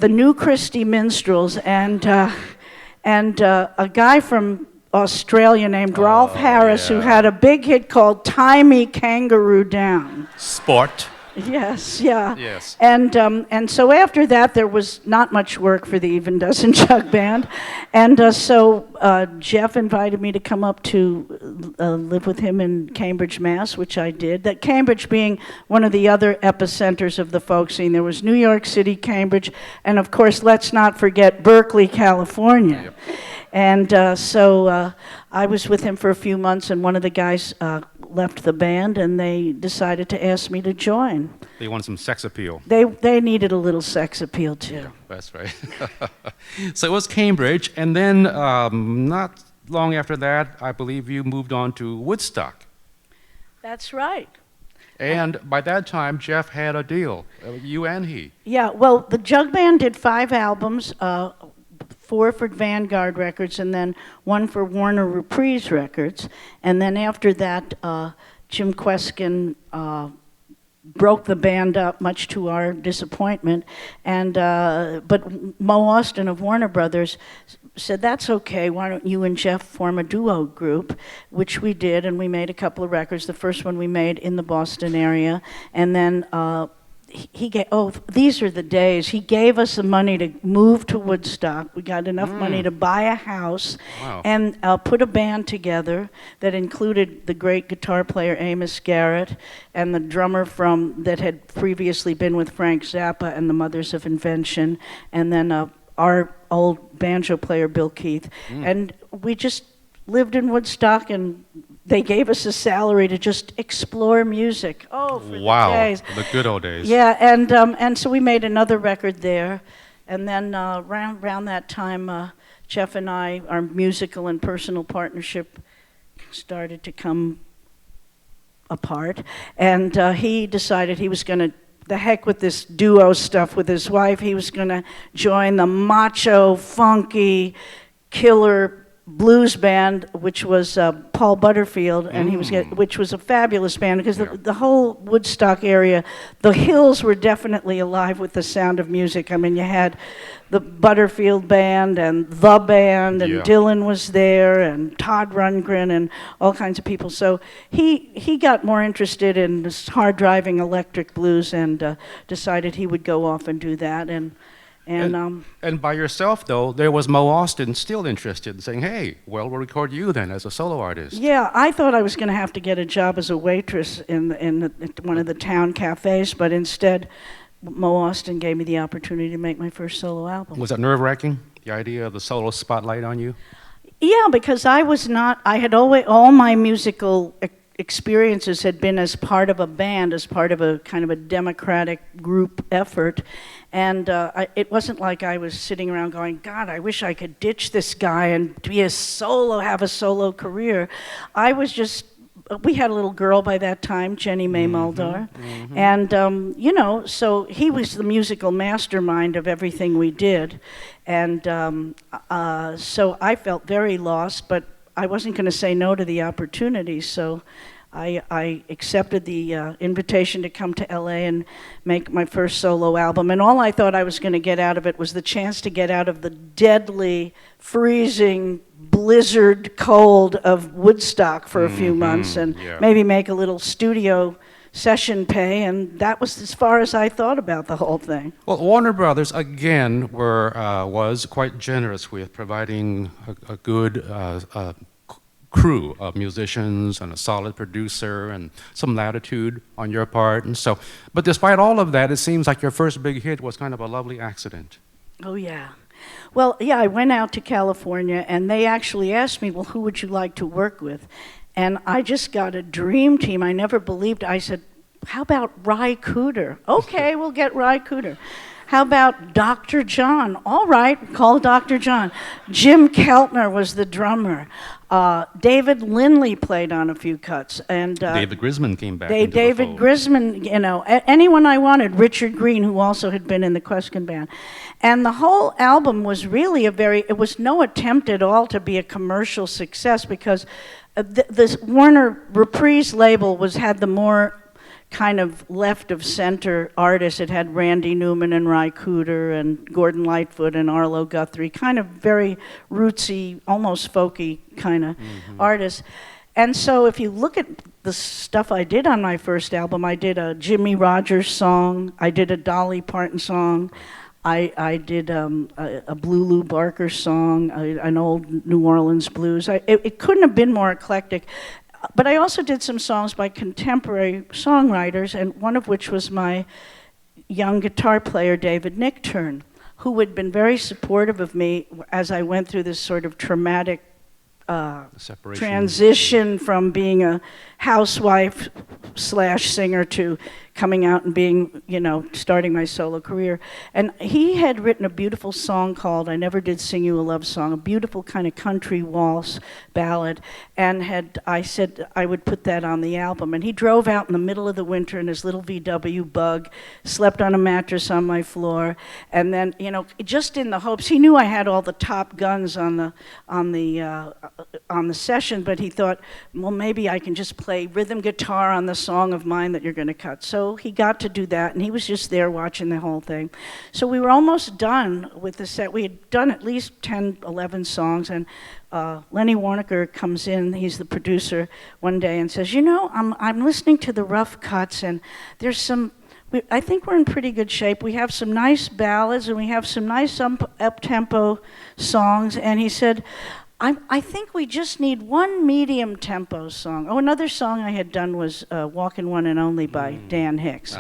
New Christie Minstrels and a guy from Australia named Rolf Harris, who had a big hit called Tie Me Kangaroo Down. Sport. Yes, yeah. Yes. And so after that, there was not much work for the Even Dozen Jug Band. And so Jeff invited me to come up to live with him in Cambridge, Mass., which I did. That Cambridge being one of the other epicenters of the folk scene. There was New York City, Cambridge, and of course, let's not forget Berkeley, California. Yep. And so I was with him for a few months, and one of the guys left the band, and they decided to ask me to join. They wanted some sex appeal. They needed a little sex appeal, too. Yeah, that's right. So it was Cambridge, and then not long after that, I believe you moved on to Woodstock. That's right. And by that time, Jeff had a deal, you and he. Yeah, well, the Jug Band did 5 albums, 4 for Vanguard Records, and then 1 for Warner Reprise Records. And then after that, Jim Kweskin broke the band up, much to our disappointment. And but Mo Austin of Warner Brothers said, "That's okay. Why don't you and Jeff form a duo group?" Which we did, and we made a couple of records. The first one we made in the Boston area, and then he gave. Oh, these are the days. He gave us the money to move to Woodstock. We got enough money to buy a house, Wow. and put a band together that included the great guitar player Amos Garrett and the drummer that had previously been with Frank Zappa and the Mothers of Invention, and then our old banjo player Bill Keith. And we just lived in Woodstock, and they gave us a salary to just explore music. Oh, for Wow, the days. the good old days. Yeah, and so we made another record there, and then around that time, Jeff and I, our musical and personal partnership started to come apart, and he decided he was going to, the heck with this duo stuff with his wife, he was going to join the macho, funky, killer blues band, which was Paul Butterfield, and he was which was a fabulous band, because the whole Woodstock area, the hills were definitely alive with the sound of music. I mean, you had the Butterfield band and the band, and Dylan was there, and Todd Rundgren, and all kinds of people. So he got more interested in this hard driving electric blues, and decided he would go off and do that. And by yourself, though, there was Mo Austin still interested, saying, "Hey, well, we'll record you then as a solo artist." Yeah, I thought I was going to have to get a job as a waitress in one of the town cafes, but instead, Mo Austin gave me the opportunity to make my first solo album. Was that nerve-wracking, the idea of the solo spotlight on you? Yeah, because I had always, all my musical experiences had been as part of a band, as part of a kind of a democratic group effort. And it wasn't like I was sitting around going, God, I wish I could ditch this guy and be a solo, have a solo career. I was just, we had a little girl by that time, Jenny Mae Muldaur. And, you know, so he was the musical mastermind of everything we did. And so I felt very lost, but I wasn't going to say no to the opportunity. So I accepted the invitation to come to LA and make my first solo album. And all I thought I was going to get out of it was the chance to get out of the deadly, freezing, blizzard cold of Woodstock for a few months, and maybe make a little studio session pay, and that was as far as I thought about the whole thing. Well, Warner Brothers, again, was quite generous with providing a good crew of musicians and a solid producer and some latitude on your part. And so, but despite all of that, it seems like your first big hit was kind of a lovely accident. Oh, yeah. Well, yeah, I went out to California, and they actually asked me, well, who would you like to work with? And I just got a dream team. I never believed. I said, how about Ry Cooder? Okay, we'll get Ry Cooder. How about Dr. John? All right, call Dr. John. Jim Keltner was the drummer. David Lindley played on a few cuts. And David Grisman came back. David Grisman, you know, anyone I wanted. Richard Green, who also had been in the Kweskin band. And the whole album was really it was no attempt at all to be a commercial success, because this Warner Reprise label had the more kind of left of center artists. It had Randy Newman and Ry Cooder and Gordon Lightfoot and Arlo Guthrie, kind of very rootsy, almost folky kind of artists. And so if you look at the stuff I did on my first album, I did a Jimmy Rogers song, I did a Dolly Parton song, I did a Blue Lou Barker song, an old New Orleans blues. It couldn't have been more eclectic. But I also did some songs by contemporary songwriters, and one of which was my young guitar player, David Nickturn, who had been very supportive of me as I went through this sort of traumatic transition from being housewife slash singer to coming out and being, starting my solo career. And he had written a beautiful song called I Never Did Sing You a Love Song, a beautiful kind of country waltz ballad. And I said I would put that on the album. And he drove out in the middle of the winter in his little VW Bug, slept on a mattress on my floor. And then, just in the hopes, he knew I had all the top guns on the session, but he thought, well, maybe I can just play rhythm guitar on the song of mine that you're going to cut. So he got to do that, and he was just there watching the whole thing. So we were almost done with the set. We had done at least 10, 11 songs, and Lenny Warnaker comes in, he's the producer, one day and says, I'm listening to the rough cuts, and there's some, I think we're in pretty good shape. We have some nice ballads, and we have some nice up-tempo songs, and he said, I think we just need one medium tempo song. Oh, another song I had done was Walkin' One and Only by Dan Hicks.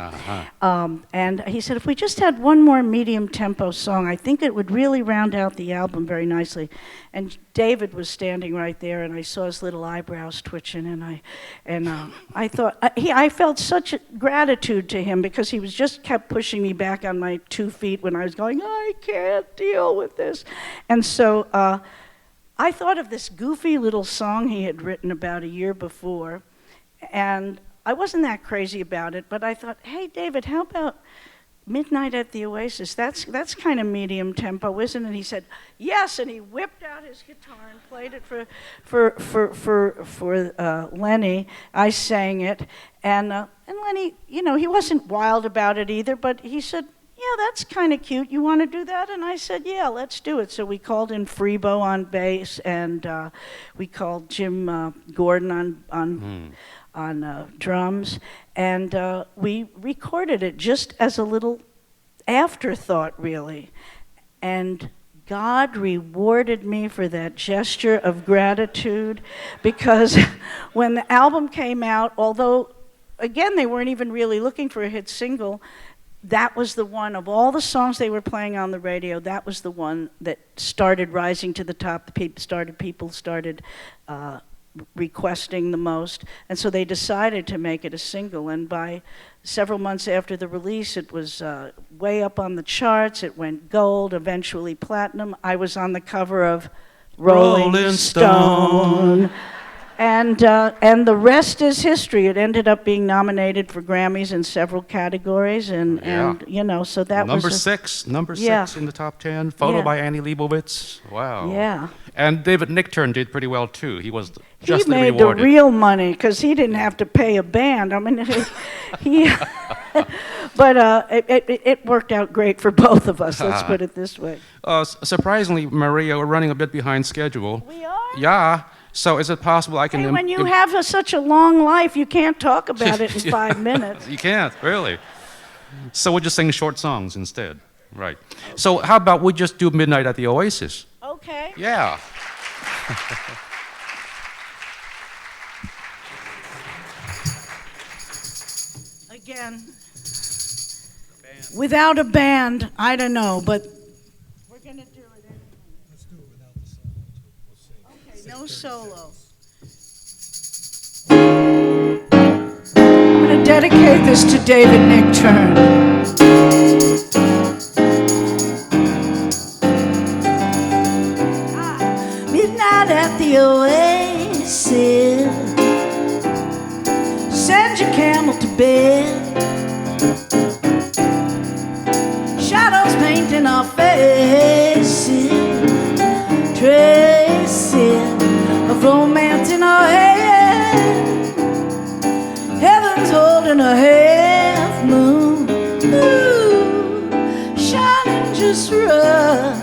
And he said, if we just had one more medium tempo song, I think it would really round out the album very nicely. And David was standing right there, and I saw his little eyebrows twitching, and I thought, I felt such gratitude to him because he kept pushing me back on my 2 feet when I was going, I can't deal with this. And so, I thought of this goofy little song he had written about a year before, and I wasn't that crazy about it, but I thought, hey, David, how about Midnight at the Oasis? That's kind of medium tempo, isn't it? And he said, yes, and he whipped out his guitar and played it for Lenny. I sang it, and Lenny, he wasn't wild about it either, but he said, yeah, that's kind of cute. You want to do that? And I said, yeah, let's do it. So we called in Freebo on bass, and we called Jim Gordon on drums, and we recorded it just as a little afterthought, really. And God rewarded me for that gesture of gratitude, because when the album came out, although, again, they weren't even really looking for a hit single, that was the one of all the songs they were playing on the radio, that was the one that started rising to the top. People started requesting the most. And so they decided to make it a single. And by several months after the release, it was way up on the charts. It went gold, eventually platinum. I was on the cover of Rolling Stone. And the rest is history. It ended up being nominated for Grammys in several categories, and so that number was six in the top 10, followed by Annie Leibovitz. Wow. Yeah. And David Nichtern did pretty well too. He was He justly made rewarded. the real money because he didn't have to pay a band. I mean, but it worked out great for both of us. Let's put it this way. Surprisingly, Maria, we're running a bit behind schedule. We are? Yeah. So is it possible I can... Hey, when you have such a long life, you can't talk about it in 5 minutes. You can't, really. So we'll just sing short songs instead. Right. So how about we just do Midnight at the Oasis? Okay. Yeah. Again, without a band, I don't know, but we're going to do it anyway. Let's do it without the solo, too. We'll see. Okay, no solo. I'm going to dedicate this to David Nichtern. Midnight at the Oasis. Send your camel to bed. Shadows painting our faces, traces of romance in our head. Heaven's holding a half moon, ooh, shining just right.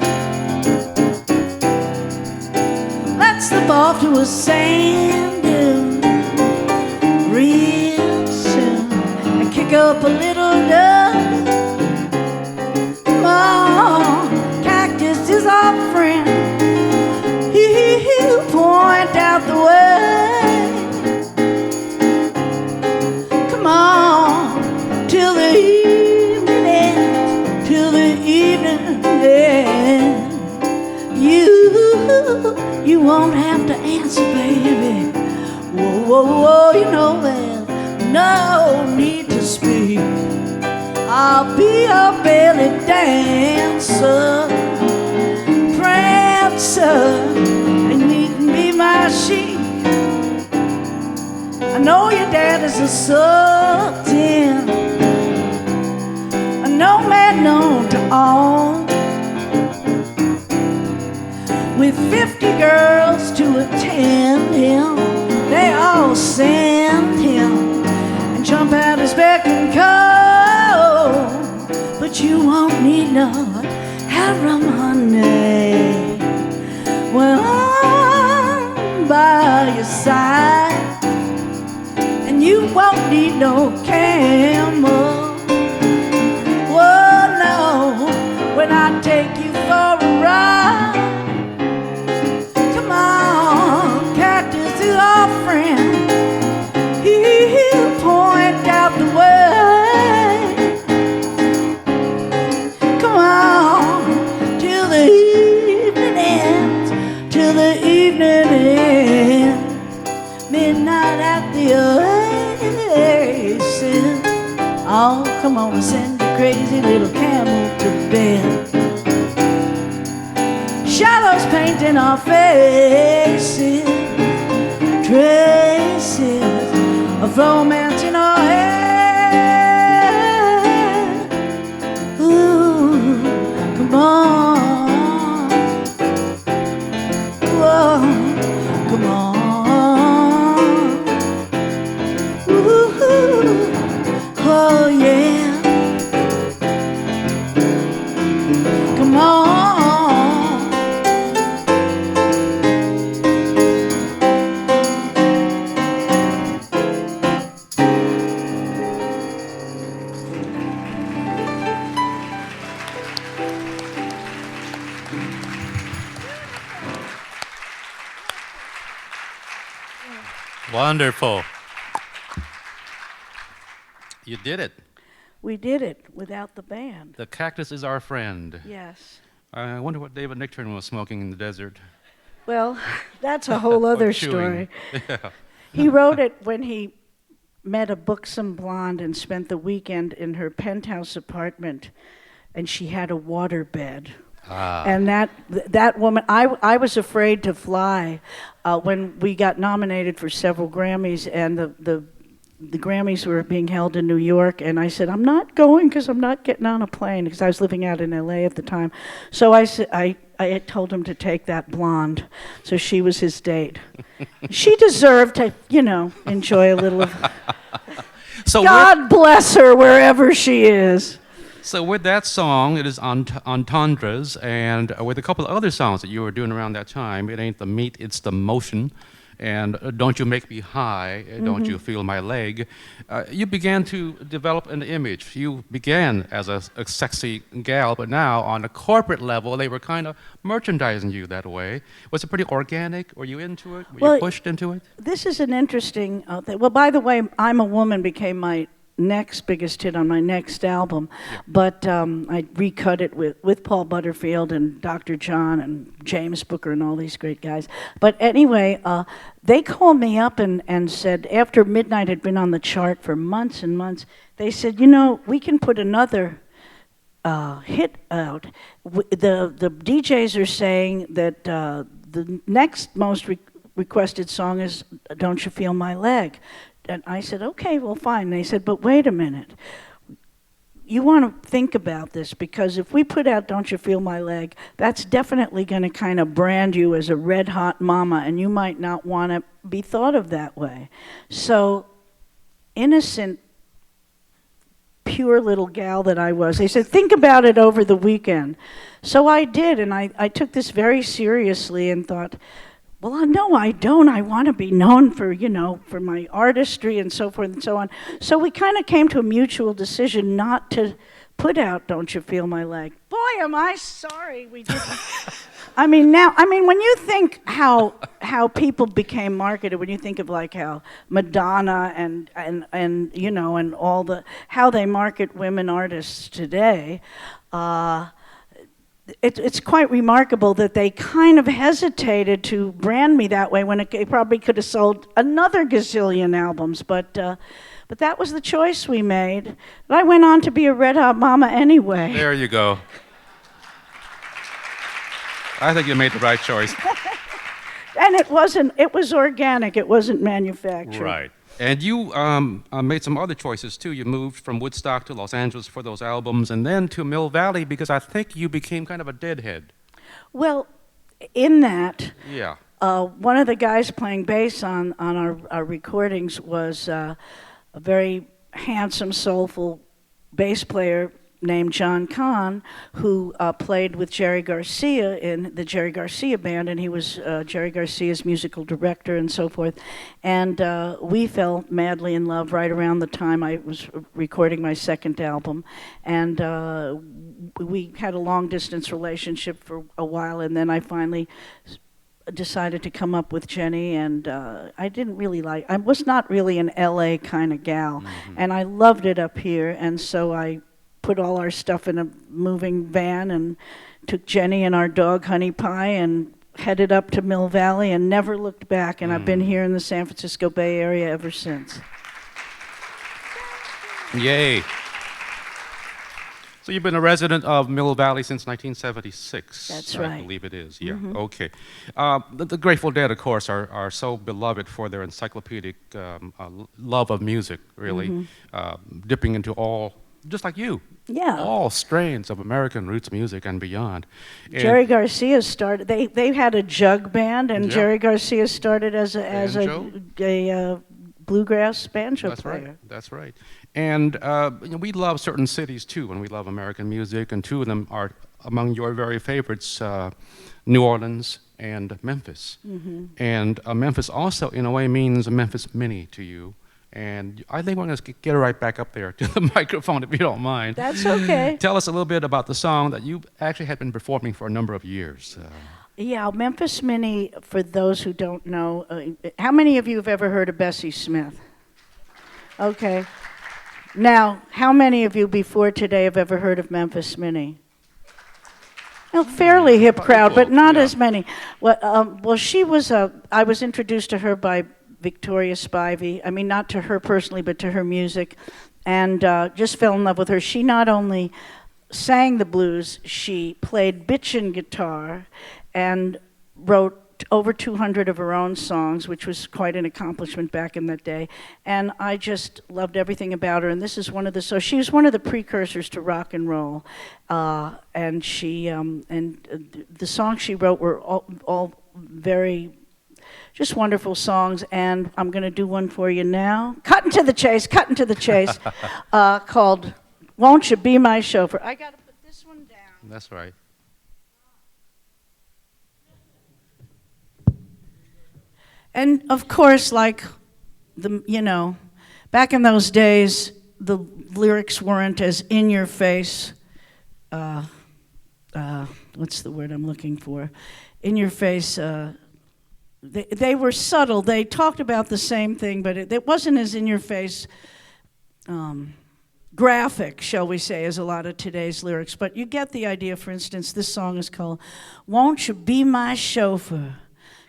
Let's slip off to a sand dune real soon and kick up a little dust. Come on, cactus is our friend. He'll point out the way. Come on, till the evening ends, till the evening ends. You won't have to answer, baby. Whoa, whoa, whoa, you know there's no need to speak. I'll be a belly dancer, prancer, and you can be my sheep. I know your dad is a sultan, a nomad known to all, with 50 girls to attend him. They all send him and jump out his beck and call. But you won't need no harem, honey, when I'm by your side. And you won't need no camel, whoa, no, when I take you for a ride. Come on, cactus is our friend, he'll point out the way. Come on, till the evening ends, till the evening ends. Midnight at the oasis. Oh, come on, send your crazy little camel to bed. Shadows painting our faces, traces of romance in our head. Ooh, come on. Whoa, come on. Oh yeah, come on. Wonderful. You did it. We did it without the band. The cactus is our friend. Yes. I wonder what David Nichtern was smoking in the desert. Well, that's a whole other chewing. story. He wrote it when he met a buxom blonde and spent the weekend in her penthouse apartment, and she had a waterbed. And that woman, I was afraid to fly when we got nominated for several Grammys, and the Grammys were being held in New York, and I said, I'm not going because I'm not getting on a plane, because I was living out in LA at the time. So I had told him to take that blonde, so she was his date. She deserved to, enjoy a little of... So God bless her wherever she is. So with that song, it is Entendres, and with a couple of other songs that you were doing around that time, It Ain't the Meat, It's the Motion, and Don't You Make Me High, Don't You Feel My Leg, you began to develop an image. You began as a sexy gal, but now on a corporate level, they were kind of merchandising you that way. Was it pretty organic? Were you into it? Were you pushed into it? This is an interesting thing. Well, by the way, I'm a Woman became my next biggest hit on my next album, but I recut it with Paul Butterfield and Dr. John and James Booker and all these great guys. But anyway, they called me up and said, after Midnight had been on the chart for months and months, they said, we can put another hit out. The DJs are saying that the next most requested song is Don't You Feel My Leg? And I said, okay, well, fine. And they said, but wait a minute. You want to think about this, because if we put out Don't You Feel My Leg, that's definitely going to kind of brand you as a red-hot mama, and you might not want to be thought of that way. So, innocent, pure little gal that I was, they said, think about it over the weekend. So I did, and I took this very seriously and thought, well, no, I don't. I want to be known for, for my artistry and so forth and so on. So we kind of came to a mutual decision not to put out Don't You Feel My Leg. Boy, am I sorry we didn't. When you think how people became marketed, when you think of like how Madonna and all the, how they market women artists today, it's quite remarkable that they kind of hesitated to brand me that way when it probably could have sold another gazillion albums. But that was the choice we made. And I went on to be a Red Hot Mama anyway. There you go. I think you made the right choice. And it was organic. It wasn't manufactured. Right. And you made some other choices too. You moved from Woodstock to Los Angeles for those albums, and then to Mill Valley because I think you became kind of a deadhead. Well, in that, Yeah. one of the guys playing bass on our recordings was a very handsome, soulful bass player named John Kahn, who played with Jerry Garcia in the Jerry Garcia Band, and he was Jerry Garcia's musical director and so forth. And we fell madly in love right around the time I was recording my second album. And we had a long-distance relationship for a while, and then I finally decided to come up with Jenny, and I was not really an LA kind of gal, and I loved it up here, and so I put all our stuff in a moving van and took Jenny and our dog Honey Pie and headed up to Mill Valley and never looked back, and I've been here in the San Francisco Bay Area ever since. Yay. So you've been a resident of Mill Valley since 1976. That's I right. believe it is, yeah. Okay. The Grateful Dead, of course, are so beloved for their encyclopedic love of music, really, dipping into all, just like you, Yeah. all strains of American roots music and beyond. And Jerry Garcia started. They had a jug band, and Yeah. Jerry Garcia started as Banjo. a bluegrass banjo That's player. right. That's right. And we love certain cities too, and we love American music. And two of them are among your very favorites: New Orleans and Memphis. And Memphis also, in a way, means Memphis Mini to you. And I think we're going to get right back up there to the microphone, if you don't mind. That's okay. Tell us a little bit about the song that you actually had been performing for a number of years. Yeah, Memphis Mini, for those who don't know, how many of you have ever heard of Bessie Smith? Okay. Now, how many of you before today have ever heard of Memphis Mini? A fairly hip crowd, but not as many. Well, she was I was introduced to her by Victoria Spivey. I mean, not to her personally, but to her music, and just fell in love with her. She not only sang the blues, she played bitchin' guitar and wrote over 200 of her own songs, which was quite an accomplishment back in that day. And I just loved everything about her. And this is so she was one of the precursors to rock and roll. And she, the songs she wrote were all very just wonderful songs, and I'm going to do one for you now. Cutting to the chase, called Won't You Be My Chauffeur. I got to put this one down. That's right. And of course, like back in those days, the lyrics weren't as in your face. What's the word I'm looking for? In your face. They were subtle. They talked about the same thing, but it wasn't as in your face. Graphic, shall we say, as a lot of today's lyrics. But you get the idea. For instance, this song is called Won't You Be My Chauffeur?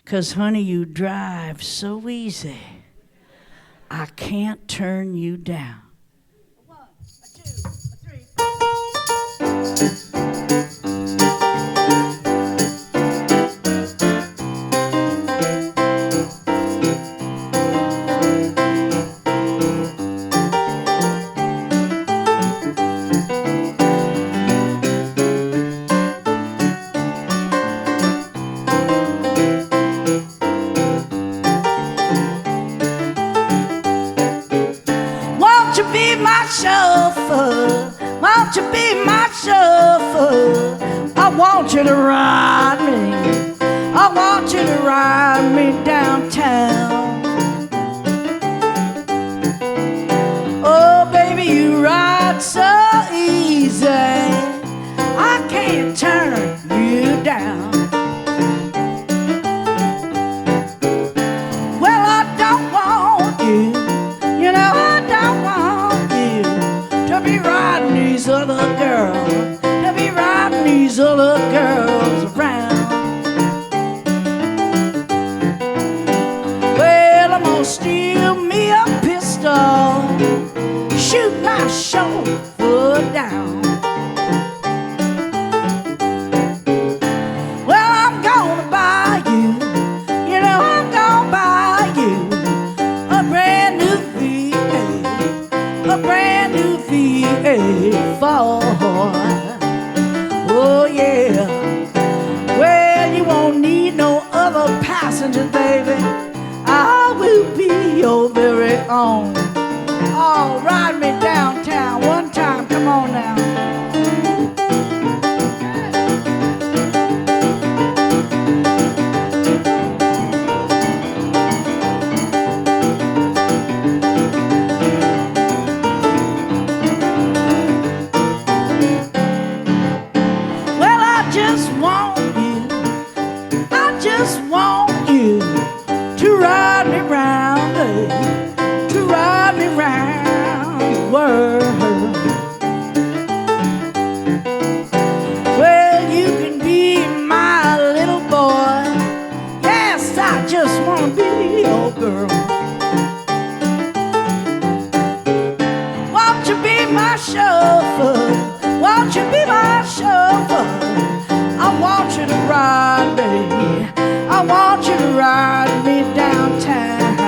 'Cause honey, you drive so easy, I can't turn you down. 1, 2, 3. Won't you be my chauffeur? I want you to ride me. I want you to ride me downtown. Oh, baby, you ride so easy, I can't turn you down. Well, I don't want you. I don't want you to be riding these other girls, to be riding these other girls. down. Well, I'm gonna buy you, you know I'm gonna buy you a brand new V8, a brand new V8 Ford. Oh yeah. Well, you won't need no other passengers, baby. I will be your very own. Oh, ride me downtown one time. Come on now. Well, I just want you to ride me round, to ride me round the world. Well, you can be my little boy. Yes, I just want to be your girl. Won't you be my chauffeur? Won't you be my chauffeur? I want you to ride me. I want you to ride me downtown.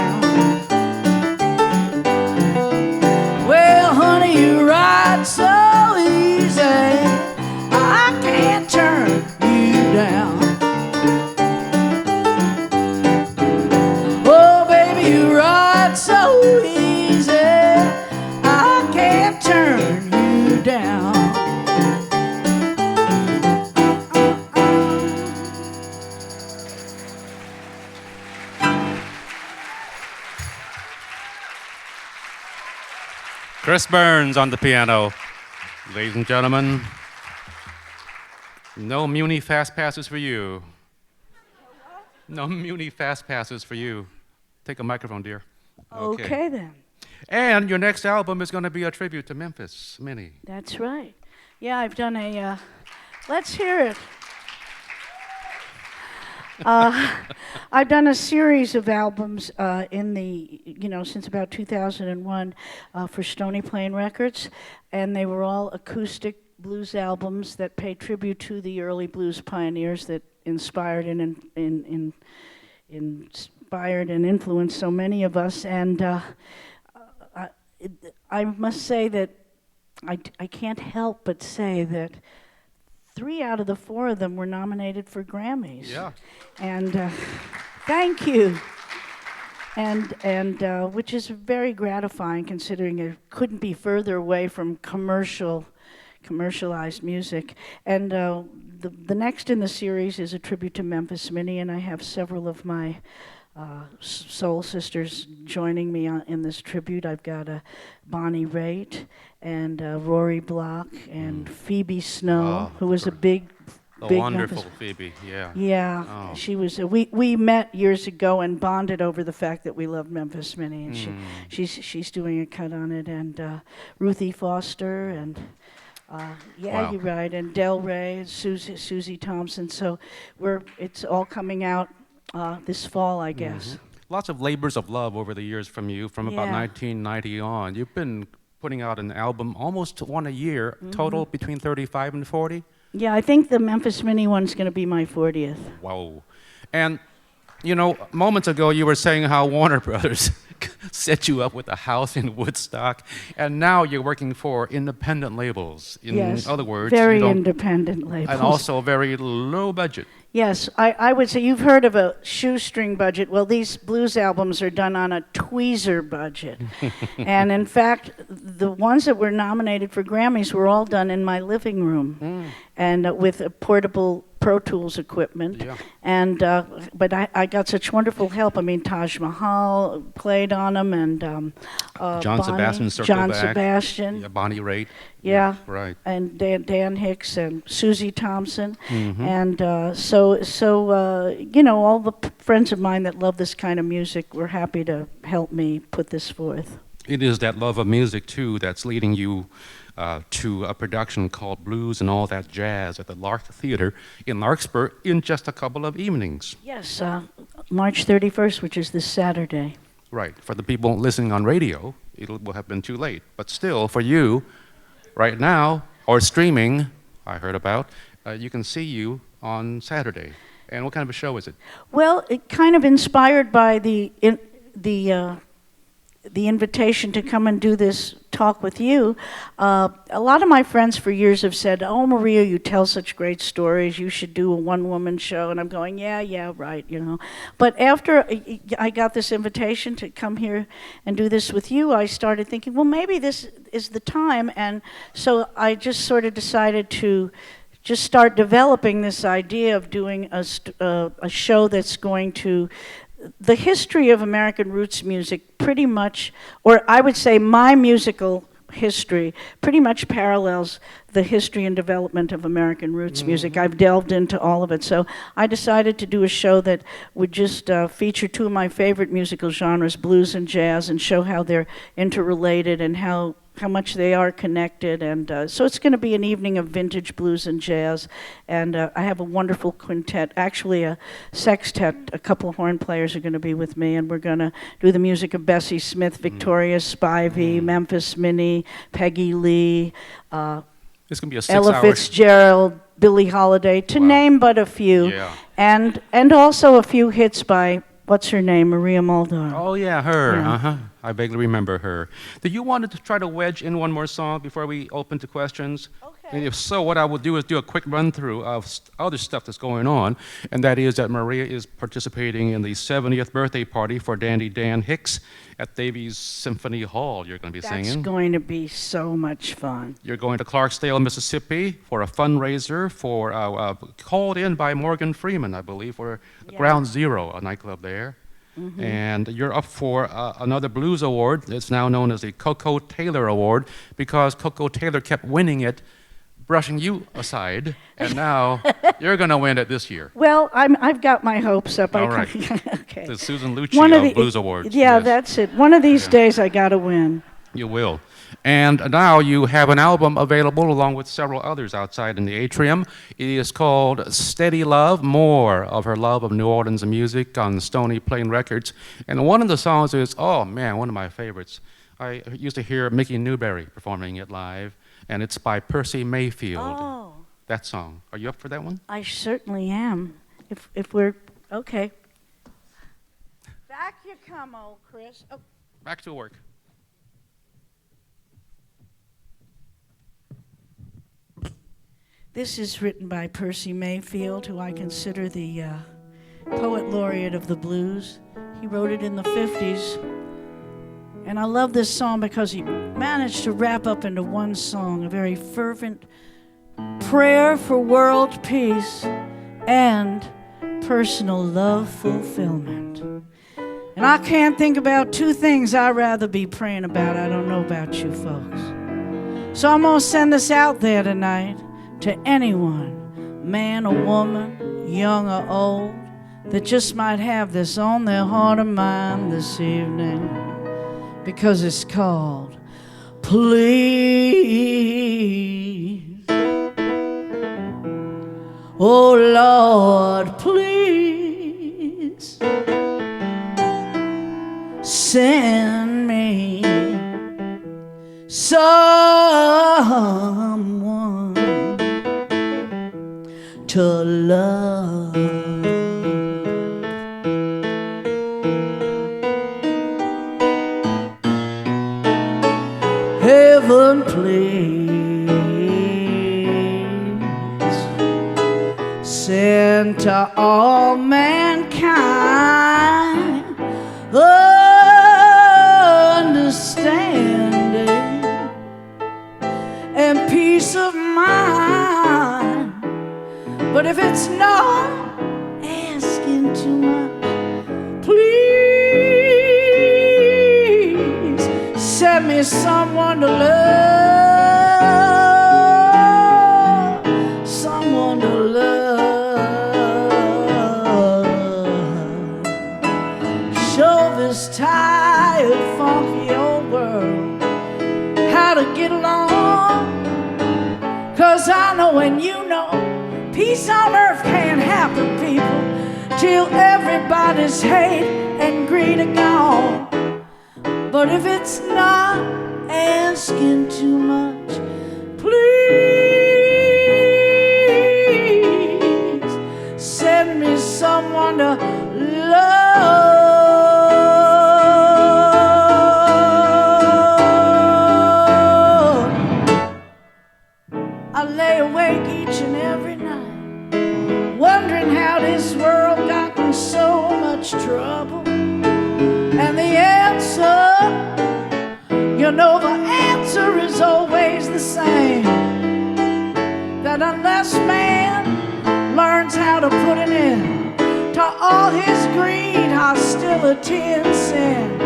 Well, honey, you ride so easy, I can't turn you down. Oh, baby, you ride so easy, I can't turn you down. Chris Burns on the piano. Ladies and gentlemen, no Muni Fast Passes for you. No Muni Fast Passes for you. Take a microphone, dear. Okay then. And your next album is going to be a tribute to Memphis, Minnie. That's right. Yeah, I've done a, let's hear it. I've done a series of albums in the, since about 2001 for Stony Plain Records, and they were all acoustic blues albums that pay tribute to the early blues pioneers that inspired and influenced so many of us. And I must say that I can't help but say that 3 out of the 4 of them were nominated for Grammys. Yeah. And thank you. And which is very gratifying, considering it couldn't be further away from commercialized music. And the next in the series is a tribute to Memphis Minnie, and I have several of my soul sisters joining me in this tribute. I've got Bonnie Raitt and Rory Block and Phoebe Snow, who was a big wonderful Memphis. Phoebe, yeah. Yeah, Oh. she was. We met years ago and bonded over the fact that we loved Memphis Minnie, and she's doing a cut on it, and Ruthie Foster and. Wow. You're right, and Del Rey, Susie Thompson. So it's all coming out this fall, I guess. Lots of labors of love over the years from you, from about Yeah. 1990 on. You've been putting out an album almost one a year, total between 35 and 40. Yeah, I think the Memphis Minnie one's going to be my 40th. Whoa. And, moments ago you were saying how Warner Brothers set you up with a house in Woodstock, and now you're working for independent labels. In Yes, other words, very you don't- independent labels. and also very low budget. Yes, I would say you've heard of a shoestring budget. Well, these blues albums are done on a tweezer budget. And in fact, the ones that were nominated for Grammys were all done in my living room and with a portable Pro Tools equipment. Yeah. And but I got such wonderful help. I mean, Taj Mahal played on them, and John Sebastian circled John back. Sebastian. Yeah, Bonnie Raitt. Yeah. Right. And Dan Hicks and Susie Thompson. And so all the friends of mine that love this kind of music were happy to help me put this forth. It is that love of music, too, that's leading you to a production called Blues and All That Jazz at the Lark Theater in Larkspur in just a couple of evenings. Yes, March 31st, which is this Saturday. Right. For the people listening on radio, it will have been too late. But still, for you, right now, or streaming, I heard about, you can see you on Saturday. And what kind of a show is it? Well, it kind of inspired by the invitation to come and do this talk with you. A lot of my friends for years have said, "Oh, Maria, you tell such great stories. You should do a one-woman show." And I'm going, yeah, right, you know. But after I got this invitation to come here and do this with you, I started thinking, well, maybe this is the time. And so I just sort of decided to just start developing this idea of doing a show that's going to, the history of American roots music pretty much, or I would say my musical history pretty much parallels the history and development of American roots music. I've delved into all of it. So I decided to do a show that would just feature two of my favorite musical genres, blues and jazz, and show how they're interrelated and how much they are connected. And so it's going to be an evening of vintage blues and jazz. And I have a wonderful quintet, actually a sextet. A couple of horn players are going to be with me, and we're going to do the music of Bessie Smith, Victoria Spivey, Memphis Minnie, Peggy Lee, It's going to be a 6 Ella hour. Fitzgerald, Billie Holiday, to name but a few. Yeah. And also a few hits by, what's her name, Maria Muldaur. Oh, yeah, her. Yeah. Uh-huh. I vaguely remember her. Do you want to try to wedge in one more song before we open to questions? Okay. And if so, what I will do is do a quick run-through of other stuff that's going on, and that is that Maria is participating in the 70th birthday party for Dandy Dan Hicks at Davies Symphony Hall. You're going to be That's singing. going to be so much fun. You're going to Clarksdale, Mississippi for a fundraiser for called in by Morgan Freeman, I believe, for Ground Zero, a nightclub there. And you're up for another blues award. It's now known as the Coco Taylor Award because Coco Taylor kept winning it, brushing you aside, and now you're going to win it this year. Well, I've got my hopes up. All right. Okay. The Susan Lucci Blues Awards. Yeah, yes. that's it. One of these days I got to win. You will. And now you have an album available along with several others outside in the atrium. It is called Steady Love, more of her love of New Orleans music on Stony Plain Records. And one of the songs is, oh man, one of my favorites. I used to hear Mickey Newberry performing it live, and it's by Percy Mayfield. Oh, That song. Are you up for that one? I certainly am. If we're, okay. Back you come, old Chris. Oh. Back to work. This is written by Percy Mayfield, who I consider the poet laureate of the blues. He wrote it in the 50s. And I love this song because he managed to wrap up into one song a very fervent prayer for world peace and personal love fulfillment. And I can't think about two things I'd rather be praying about. I don't know about you folks. So I'm going to send this out there tonight to anyone, man or woman, young or old, that just might have this on their heart or mind this evening, because it's called Please. Oh Lord, please send me someone to love. Heaven, please send to all mankind understanding and peace of mind. But if it's not asking too much, please send me someone to love, someone to love. Show this tired, funky old world how to get along. 'Cause I know and you know peace on earth can't happen, people, till everybody's hate and greed are gone. But if it's not asking too much, please send me someone to love. I lay awake each and every night, wondering how this world got in so much trouble. And the answer, you know the answer is always the same, that unless man learns how to put an end to all his greed, hostility, and sin,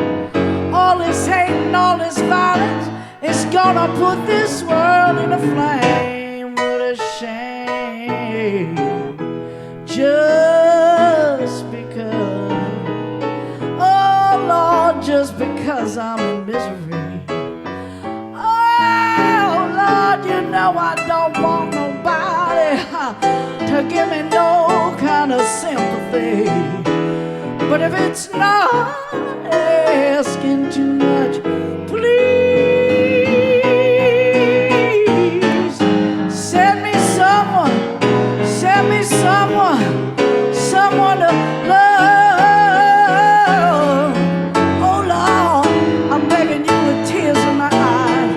all his hate and all his violence is gonna put this world in a flame. What a shame, just because, oh Lord, just because I'm in misery. Oh Lord, you know I don't want nobody to give me no kind of sympathy. But if it's not asking too much, please send me someone to love. Oh Lord, I'm begging you with tears in my eyes,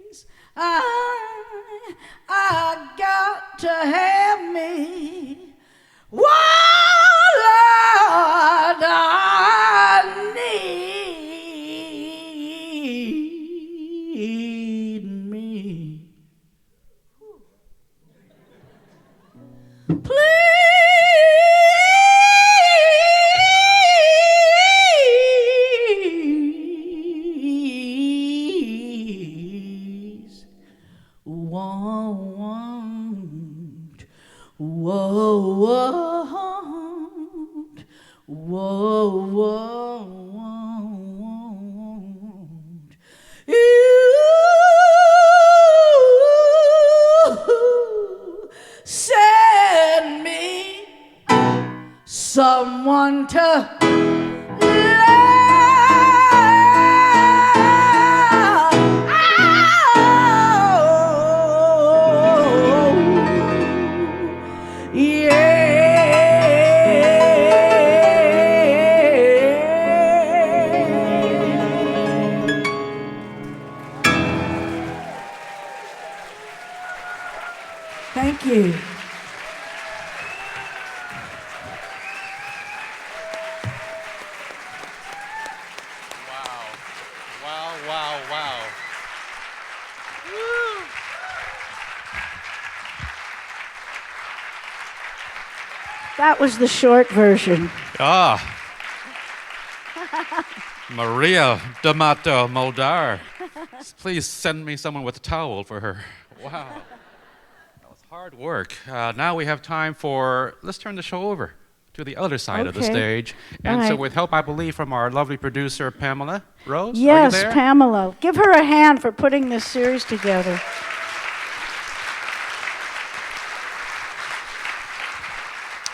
please. I got to have me one, Lord, I need me. Please, won't, won't you send me someone to love. Oh, yeah. Thank you. Wow. That was the short version. Ah. Maria D'Amato Muldaur. Please send me someone with a towel for her. Wow. That was hard work. Now we have time for, let's turn the show over to the other side of the Okay. stage. And All so right. with help, I believe, from our lovely producer, Pamela Rose. Yes, are you there? Pamela. Give her a hand for putting this series together.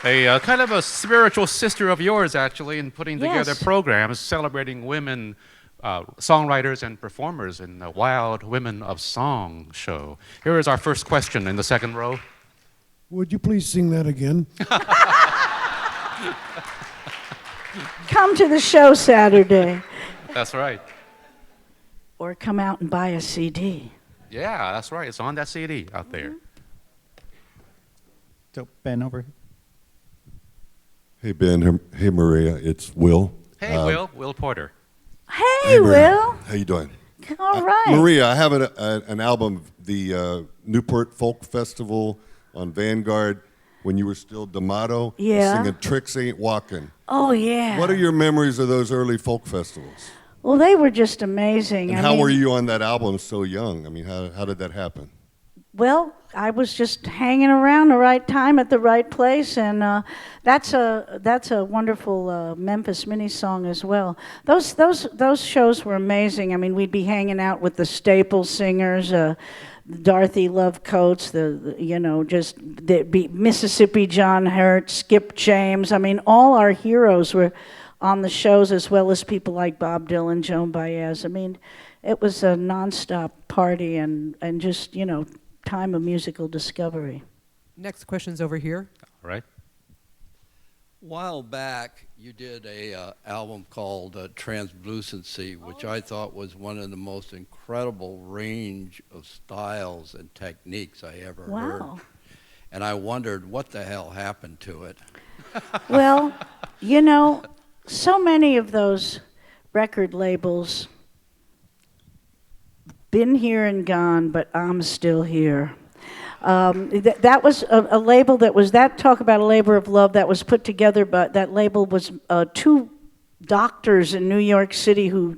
A kind of a spiritual sister of yours, actually, in putting together Yes. programs celebrating women songwriters and performers in the Wild Women of Song show. Here is our first question in the second row. Would you please sing that again? Come to the show Saturday. That's right. Or come out and buy a CD. Yeah, that's right. It's on that CD out there. So Ben over here. Hey, Ben. Hey, Maria. It's Will. Hey, Will Porter. Hey, Maria. Will. How you doing? All right. Maria, I have an album, the Newport Folk Festival on Vanguard, when you were still D'Amato, Yeah. singing Tricks Ain't Walking. Oh, yeah. What are your memories of those early folk festivals? Well, they were just amazing. And how were you on that album so young? I mean, how did that happen? Well, I was just hanging around the right time at the right place, and that's a wonderful Memphis mini song as well. Those shows were amazing. I mean, we'd be hanging out with the staple singers, Dorothy Love Coates, the Mississippi John Hurt, Skip James. I mean, all our heroes were on the shows, as well as people like Bob Dylan, Joan Baez. I mean, it was a nonstop party and just, time of musical discovery. Next question's over here. All right. A while back, you did a album called Translucency, which I thought was one of the most incredible range of styles and techniques I ever heard. And I wondered what the hell happened to it. Well, so many of those record labels been here and gone, but I'm still here. That was a label talk about a labor of love that was put together, but that label was two doctors in New York City who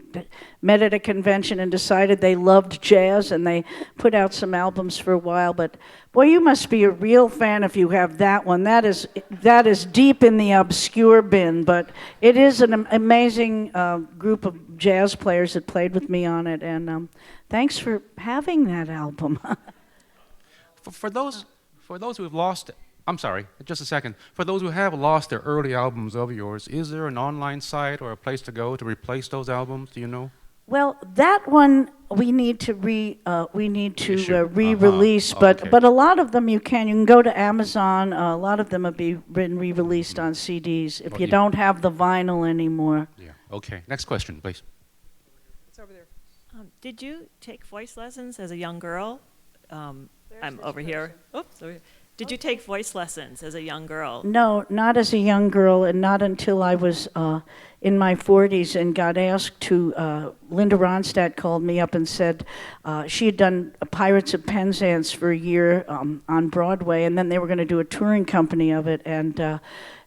met at a convention and decided they loved jazz, and they put out some albums for a while. But boy, you must be a real fan if you have that one. That is deep in the obscure bin, but it is an amazing group of jazz players that played with me on it, and thanks for having that album. For those who have lost, I'm sorry, just a second. For those who have lost their early albums of yours, is there an online site or a place to go to replace those albums? Do you know? Well, that one we need to re-release, Okay. but a lot of them you can go to Amazon. A lot of them have been re-released on CDs if you don't have the vinyl anymore. Yeah. Okay. Next question, please. It's over there. Did you take voice lessons as a young girl? I'm over here. Oops, over here. Did you take voice lessons as a young girl? No, not as a young girl, and not until I was in my 40s and got asked to. Linda Ronstadt called me up and said she had done Pirates of Penzance for a year on Broadway, and then they were going to do a touring company of it, and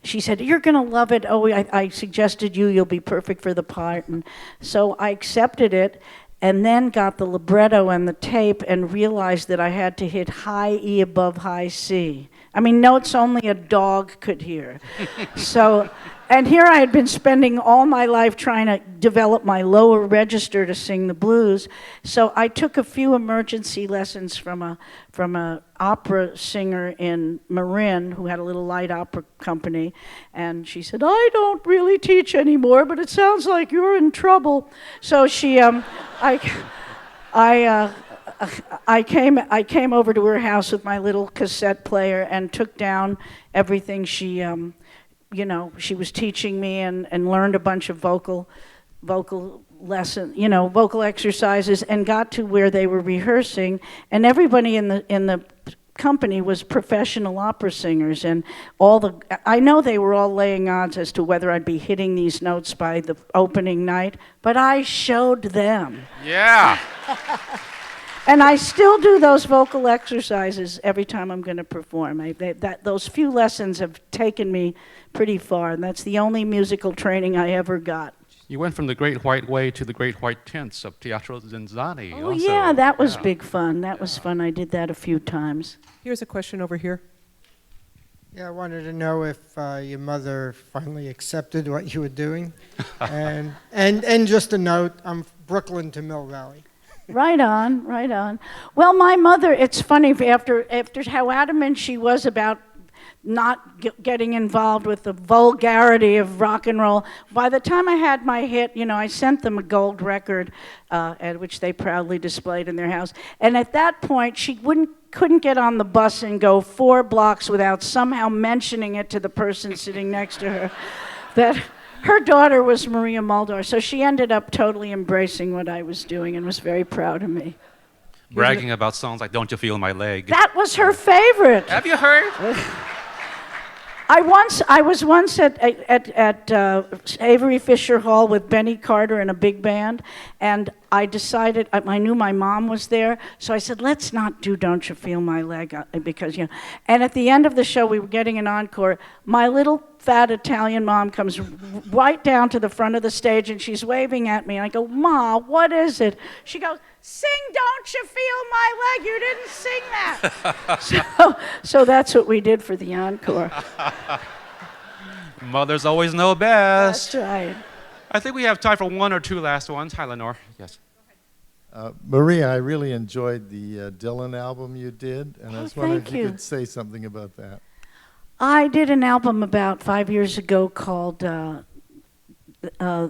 she said, "You're going to love it. Oh, I suggested you'll be perfect for the part," and so I accepted it. And then got the libretto and the tape and realized that I had to hit high E above high C. I mean, notes only a dog could hear. And here I had been spending all my life trying to develop my lower register to sing the blues. So I took a few emergency lessons from a opera singer in Marin who had a little light opera company. And she said, "I don't really teach anymore, but it sounds like you're in trouble." So she, I came over to her house with my little cassette player and took down everything she she was teaching me and learned a bunch of vocal vocal exercises, and got to where they were rehearsing, and everybody in the company was professional opera singers, and I know they were all laying odds as to whether I'd be hitting these notes by the opening night, but I showed them. Yeah. And I still do those vocal exercises every time I'm going to perform. Those few lessons have taken me pretty far, and that's the only musical training I ever got. You went from the Great White Way to the Great White Tents of Teatro Zinzani. Oh, also. Yeah, that was big fun. That was fun. I did that a few times. Here's a question over here. Yeah, I wanted to know if your mother finally accepted what you were doing. and just a note, I'm Brooklyn to Mill Valley. Right on, right on. Well, my mother, it's funny, after how adamant she was about not getting involved with the vulgarity of rock and roll, by the time I had my hit, I sent them a gold record, which they proudly displayed in their house. And at that point, she couldn't get on the bus and go 4 blocks without somehow mentioning it to the person sitting next to her, that her daughter was Maria Muldaur, so she ended up totally embracing what I was doing and was very proud of me. Bragging about songs like "Don't You Feel My Leg." That was her favorite. Have you heard? I was once at Avery Fisher Hall with Benny Carter and a big band, and I decided, I knew my mom was there, so I said, let's not do "Don't You Feel My Leg," because, and at the end of the show, we were getting an encore. My little fat Italian mom comes right down to the front of the stage, and she's waving at me, and I go, "Ma, what is it?" She goes, "Sing Don't You Feel My Leg, you didn't sing that." So that's what we did for the encore. Mothers always know best. That's right. I think we have time for 1 or 2 last ones. Hi, Lenore. Yes. Maria, I really enjoyed the Dylan album you did, and I was wondering if you could say something about that. I did an album about 5 years ago called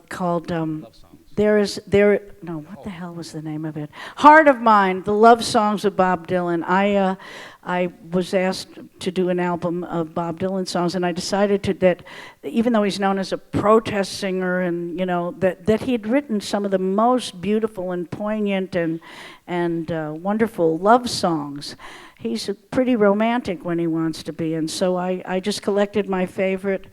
called what the hell was the name of it? Heart of Mine, the love songs of Bob Dylan. I was asked to do an album of Bob Dylan songs, and I decided that even though he's known as a protest singer, and that he had written some of the most beautiful and poignant and wonderful love songs. He's pretty romantic when he wants to be, and so I just collected my favorite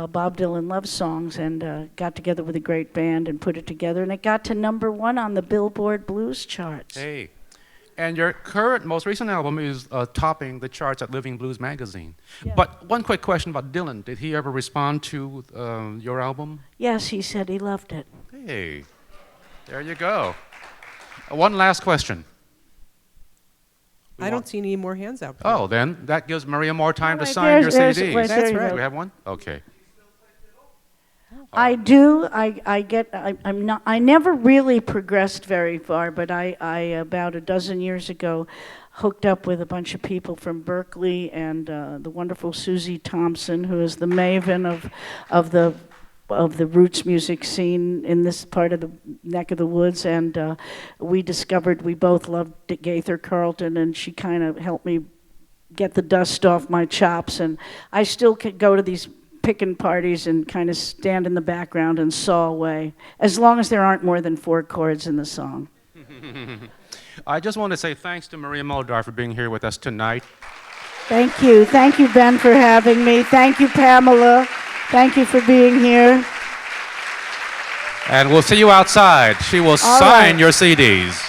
Bob Dylan love songs and got together with a great band and put it together, and it got to #1 on the Billboard Blues charts. Hey, and your most recent album is topping the charts at Living Blues magazine. Yeah. But one quick question about Dylan. Did he ever respond to your album? Yes, he said he loved it. Hey, there you go. One last question. I don't see any more hands out. Oh, then that gives Maria more time to right sign your there's- CDs. right That's there. right. Do we have one? Okay. I do. I never really progressed very far, but I about a dozen years ago hooked up with a bunch of people from Berkeley and the wonderful Susie Thompson, who is the maven of the roots music scene in this part of the neck of the woods, and we discovered we both loved Gaither Carlton, and she kind of helped me get the dust off my chops, and I still could go to these picking parties and kind of stand in the background and saw away, as long as there aren't more than 4 chords in the song. I just want to say thanks to Maria Muldaur for being here with us tonight. Thank you. Thank you, Ben, for having me. Thank you, Pamela. Thank you for being here. And we'll see you outside. She will sign your CDs.